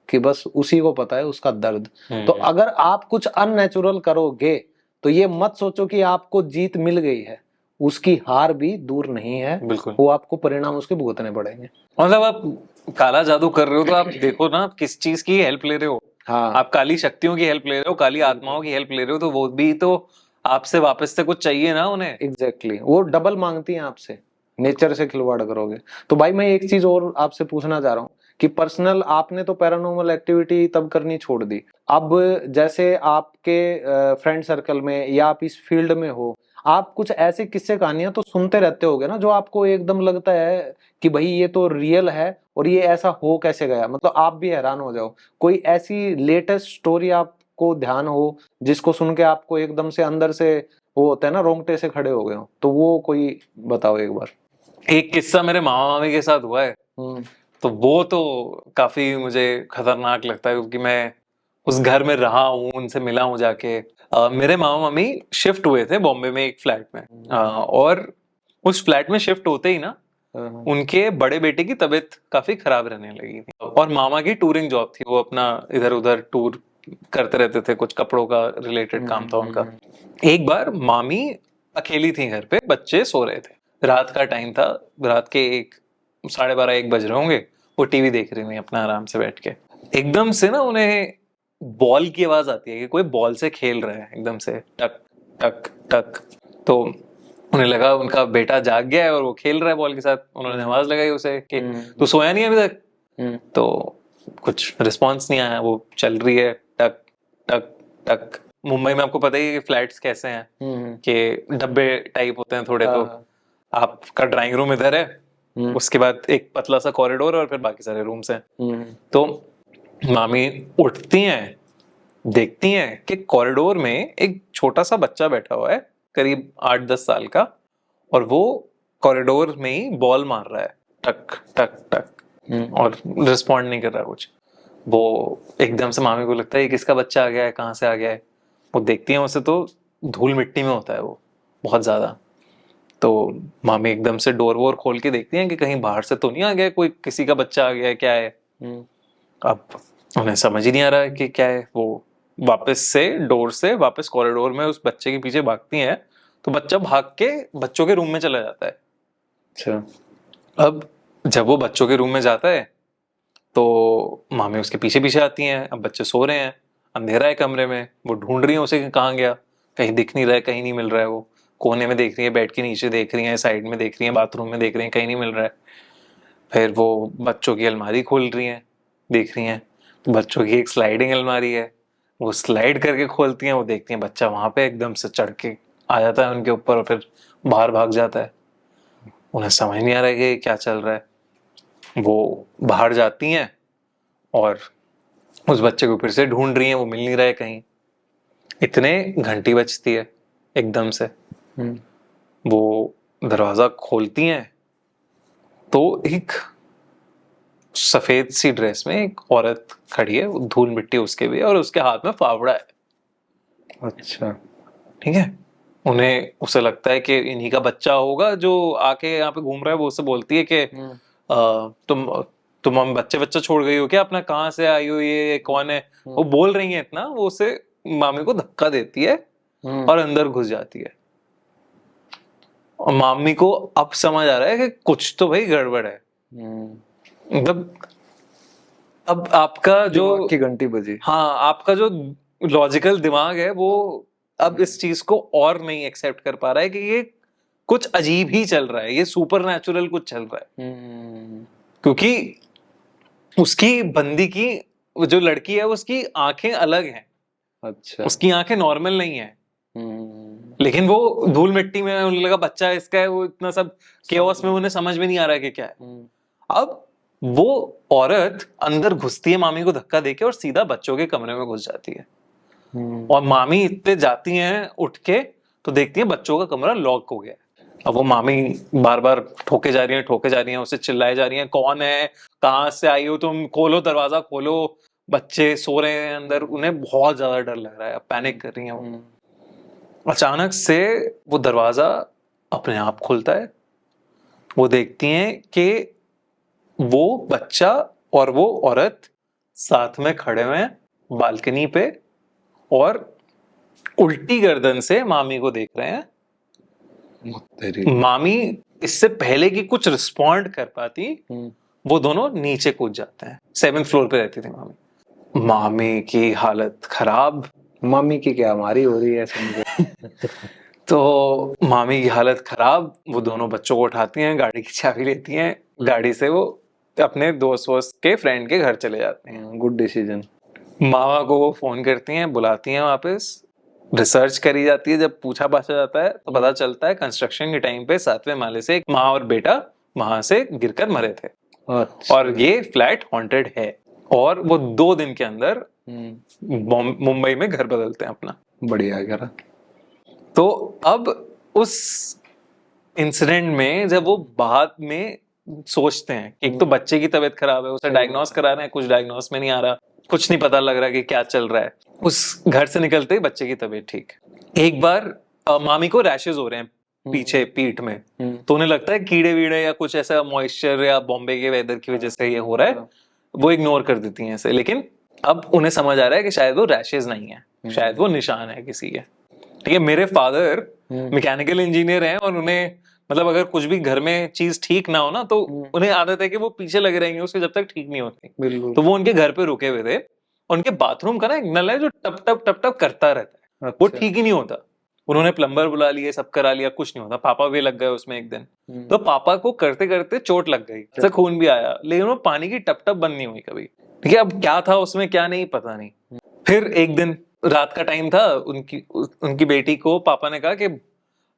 कि बस उसी को पता है उसका दर्द। तो अगर आप कुछ अननेचुरल करोगे तो ये मत सोचो कि आपको जीत मिल गई है, उसकी हार भी दूर नहीं है। बिल्कुल। वो आपको परिणाम उसके भुगतने पड़ेंगे। मतलब आप काला जादू कर रहे हो तो आप देखो ना किस चीज की हेल्प ले रहे हो। हाँ, आप काली शक्तियों की हेल्प ले रहे हो, काली आत्माओं की हेल्प ले रहे हो, तो वो भी तो आपसे वापस से कुछ चाहिए ना उन्हें। एग्जैक्टली, वो डबल मांगती हैं आपसे। नेचर से खिलवाड़ करोगे तो भाई मैं एक चीज और आपसे पूछना चाह रहा हूँ कि पर्सनल, आपने तो पैरानॉर्मल एक्टिविटी तब करनी छोड़ दी। अब जैसे आपके फ्रेंड सर्कल में या आप इस फील्ड में हो, आप कुछ ऐसे किस्से कहानियां तो सुनते रहते होगे ना, जो आपको एकदम लगता है कि भाई ये तो रियल है और ये ऐसा हो कैसे गया, मतलब आप भी हैरान हो जाओ। कोई ऐसी लेटेस्ट स्टोरी आपको ध्यान हो जिसको सुन के आपको एकदम से अंदर से वो होता है ना, रोंगटे से खड़े हो गए हो, तो वो कोई बताओ एक बार। एक किस्सा मेरे मामा मामी के साथ हुआ है, तो वो तो काफी मुझे खतरनाक लगता है, क्योंकि मैं उस घर में रहा हूँ, उनसे मिला हूँ जाके। मेरे मामा मामी शिफ्ट हुए थे बॉम्बे में एक फ्लैट में, और उस फ्लैट में शिफ्ट होते ही ना उनके बड़े बेटे की तबीयत काफी खराब रहने लगी थी, और मामा की टूरिंग जॉब थी, वो अपना इधर उधर टूर करते रहते थे, कुछ कपड़ों का रिलेटेड काम था उनका। एक बार मामी अकेली थी घर पे, बच्चे सो रहे थे, रात का टाइम था, रात के 12:30-1 बज रहे होंगे। वो टीवी देख रही थी अपना आराम से बैठ के। एकदम से ना उन्हें बॉल की आवाज आती है कि कोई बॉल से खेल रहा है एकदम से, टक टक टक। तो उन्हें लगा उनका बेटा जाग गया है और वो खेल रहा है बॉल के साथ। उन्होंने आवाज लगाई उसे कि तू सोया नहीं अभी तक? तो कुछ रिस्पॉन्स नहीं आया। वो चल रही है, टक टक टक। मुंबई में आपको पता ही है कि फ्लैट्स कैसे हैं, कि डब्बे टाइप होते हैं थोड़े। तो आपका ड्राइंग रूम इधर है, उसके बाद एक पतला सा कॉरिडोर और फिर बाकी सारे रूम्स हैं। तो मामी उठती हैं, देखती हैं कि कॉरिडोर में एक छोटा सा बच्चा बैठा हुआ है, करीब 8-10 साल का, और वो कॉरिडोर में ही बॉल मार रहा है, टक टक टक, और रिस्पॉन्ड नहीं कर रहा कुछ। वो एकदम से मामी को लगता है ये किसका बच्चा आ गया है, कहाँ से आ गया है। वो देखती है उसे, तो धूल मिट्टी में होता है वो बहुत ज्यादा। तो मामी एकदम से डोर वोर खोल के देखती हैं कि कहीं बाहर से तो नहीं आ गया, कोई किसी का बच्चा आ गया है, क्या है। अब उन्हें समझ ही नहीं आ रहा है कि क्या है। वो वापस से डोर से वापस कॉरिडोर में उस बच्चे के पीछे भागती हैं, तो बच्चा भाग के बच्चों के रूम में चला जाता है। अच्छा। अब जब वो बच्चों के रूम में जाता है तो मामी उसके पीछे पीछे आती हैं। अब बच्चे सो रहे हैं, अंधेरा है कमरे में। वो ढूंढ रही है उसे कि कहाँ गया, कहीं दिख नहीं रहा है, कहीं नहीं मिल रहा है। वो कोने में देख रही है, बेड के नीचे देख रही है, साइड में देख रही है, बाथरूम में देख रही है, कहीं नहीं मिल रहा है। फिर वो बच्चों की अलमारी खोल रही हैं, देख रही हैं। बच्चों की एक स्लाइडिंग अलमारी है, वो स्लाइड करके खोलती हैं, वो देखती हैं बच्चा वहां पे एकदम से चढ़ के आ जाता है उनके ऊपर और फिर बाहर भाग जाता है। उन्हें समझ नहीं आ रहा है कि क्या चल रहा है। वो बाहर जाती हैं और उस बच्चे को फिर से ढूंढ रही हैं, वो मिल नहीं रहा है कहीं। इतने घंटी बजती है एकदम से। वो दरवाजा खोलती हैं तो एक सफेद सी ड्रेस में एक औरत खड़ी है, धूल मिट्टी उसके भी, और उसके हाथ में फावड़ा है। अच्छा, ठीक है। उन्हें उसे लगता है कि इन्हीं का बच्चा होगा जो आके यहाँ पे घूम रहा है। वो उससे बोलती है कि तुम हम बच्चा छोड़ गई हो क्या अपना, कहाँ से आई हो, ये कौन है। वो बोल रही है इतना, वो उसे मामी को धक्का देती है और अंदर घुस जाती है। और मामी को अब समझ आ रहा है कि कुछ तो भाई गड़बड़ है। मतलब अब आपका जो की घंटी बजी, हाँ, आपका जो लॉजिकल दिमाग है वो अब इस चीज को और नहीं एक्सेप्ट कर पा रहा है कि ये कुछ अजीब ही चल रहा है, ये सुपर नेचुरल कुछ चल रहा है। क्योंकि उसकी बंदी की जो लड़की है उसकी आंखें अलग हैं। अच्छा, उसकी आंखें नॉर्मल नहीं है। लेकिन वो धूल मिट्टी में उन्हें लगा बच्चा इसका है, वो इतना सब केओस में उन्हें समझ में नहीं आ रहा है कि क्या है। अब वो औरत अंदर घुसती है मामी को धक्का देके और सीधा बच्चों के कमरे में घुस जाती है। और मामी इतने जाती हैं उठ के तो देखती हैं बच्चों का कमरा लॉक हो गया है। अब वो मामी बार बार ठोके जा रही हैं, उसे चिल्लाए जा रही हैं, कौन है, कहाँ से आई हो तुम, खोलो दरवाजा खोलो, बच्चे सो रहे हैं अंदर। उन्हें बहुत ज्यादा डर लग रहा है, पैनिक कर रही हैं वो। अचानक से वो दरवाजा अपने आप खुलता है। वो देखती हैं कि वो बच्चा और वो औरत साथ में खड़े हुए हैं बालकनी पे और उल्टी गर्दन से मामी को देख रहे हैं। मामी इससे पहले कि कुछ रिस्पॉन्ड कर पाती वो दोनों नीचे कूद जाते हैं। 7th फ्लोर पे रहती थी मामी। मामी की हालत खराब। मामी की क्या हमारी हो रही है समझे। तो मामी की हालत खराब। वो दोनों बच्चों को उठाती हैं, गाड़ी की चाबी लेती हैं, गाड़ी से वो अपने दोस्त के फ्रेंड के घर चले जाते हैं। Good decision. मामा को वो फोन करती हैं, बुलाती हैं वापस। रिसर्च करी जाती है, जब पूछा पाछा जाता है तो पता चलता है कंस्ट्रक्शन के टाइम पे 7वें माले से एक माँ और बेटा वहां से गिरकर मरे थे। अच्छा। और ये फ्लैट हॉन्टेड है। और वो 2 दिन के अंदर मुंबई में घर बदलते हैं अपना। बढ़िया घर। तो अब उस इंसिडेंट में जब वो बाद में सोचते हैं कि एक तो बच्चे की तबीयत खराब है, उसे डायग्नोस करा रहे हैं, कुछ डायग्नोस में नहीं आ रहा, कुछ नहीं पता लग रहा कि क्या चल रहा है। उस घर से निकलते ही बच्चे की तबीयत ठीक। एक बार मामी को रैशेज हो रहे हैं पीछे पीठ में, तो उन्हें लगता है कीड़े वीड़े या कुछ ऐसा मॉइस्चर या बॉम्बे के वेदर की वजह से ये हो रहा है। वो इग्नोर कर देती हैं ऐसे। लेकिन अब उन्हें समझ आ रहा है कि शायद वो रैशेज नहीं है, शायद वो निशान है किसी के। ठीक है, मेरे फादर मैकेनिकल इंजीनियर हैं और उन्हें मतलब अगर कुछ भी घर में चीज ठीक ना हो ना तो उन्हें आदत है कि वो पीछे लगे रहेंगे उसके जब तक ठीक नहीं होती। तो वो उनके घर पे रुके हुए थे उनके बाथरूम का ना एक नल है जो टप टप टप टप करता रहता है, वो अच्छा। ठीक ही नहीं होता। उन्होंने प्लम्बर बुला लिए, सब करा लिया, कुछ नहीं होता। पापा भी लग गए उसमें एक दिन, तो पापा को करते करते चोट लग गई, से खून भी आया, लेकिन वो पानी की टप टप बंद नहीं हुई कभी। ठीक है, अब क्या था उसमें क्या नहीं पता नहीं। फिर एक दिन रात का टाइम था, उनकी बेटी को पापा ने कहा कि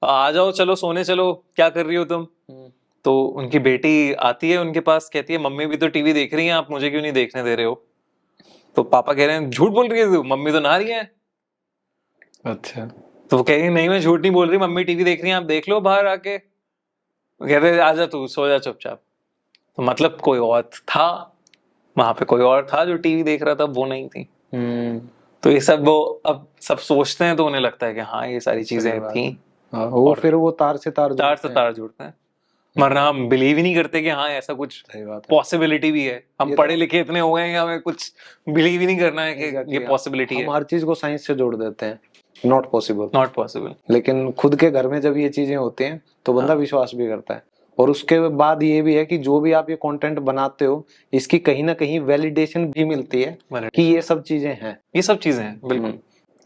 आ जाओ, चलो सोने चलो, क्या कर रही हो तुम। तो उनकी बेटी आती है उनके पास, कहती है मम्मी भी तो टीवी देख रही हैं, आप मुझे क्यों नहीं देखने दे रहे हो। तो पापा कह रहे हैं झूठ बोल रही है तू, मम्मी तो नहा रही है। अच्छा। तो वो कह रही नहीं मैं झूठ नहीं बोल रही, मम्मी टीवी देख रही है, आप देख लो बाहर आके। वो कह रहे आजा तू सो जा चुपचाप। तो मतलब कोई और था वहां पे, कोई और था जो टीवी देख रहा था, वो नहीं थी। तो ये सब वो अब सब सोचते हैं तो उन्हें लगता है कि हाँ ये सारी चीजें थी, वो और फिर वो तार से तार जुड़ते हैं। वरना हम बिलीव ही नहीं करते कि हाँ ऐसा कुछ पॉसिबिलिटी भी है। हम पढ़े लिखे इतने हो गए हैं, हमें कुछ बिलीव ही नहीं करना है कि ये पॉसिबिलिटी है। हम हर चीज को साइंस से जोड़ देते हैं, नॉट पॉसिबल। लेकिन खुद के घर में जब ये चीजें होती हैं तो बंदा विश्वास भी करता है। और उसके बाद ये भी है कि जो भी आप ये कंटेंट बनाते हो, इसकी कहीं ना कहीं वैलिडेशन भी मिलती है कि ये सब चीजें हैं, बिल्कुल।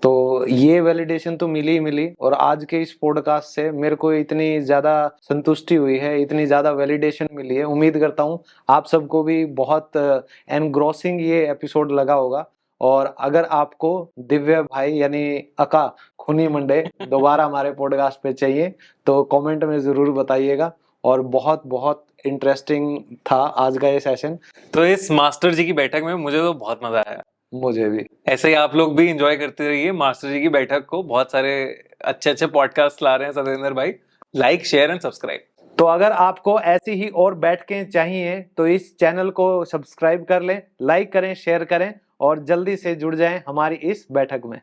तो ये वैलिडेशन तो मिली ही मिली। और आज के इस पॉडकास्ट से मेरे को इतनी ज्यादा संतुष्टि हुई है, इतनी ज्यादा वैलिडेशन मिली है। उम्मीद करता हूँ आप सबको भी बहुत एनग्रॉसिंग ये एपिसोड लगा होगा। और अगर आपको दिव्य भाई यानी अका खुनी मंडे दोबारा हमारे पॉडकास्ट पे चाहिए तो कमेंट में जरूर बताइएगा। और बहुत बहुत इंटरेस्टिंग था आज का ये सेशन। तो इस मास्टर जी की बैठक में मुझे तो बहुत मजा आया। मुझे भी। ऐसे ही आप लोग भी एंजॉय करते रहिए मास्टर जी की बैठक को। बहुत सारे अच्छे अच्छे पॉडकास्ट ला रहे हैं सतेंद्र भाई। Like share and subscribe. तो अगर आपको ऐसी ही और बैठकें चाहिए तो इस चैनल को सब्सक्राइब कर लें, लाइक करें, शेयर करें और जल्दी से जुड़ जाएं हमारी इस बैठक में।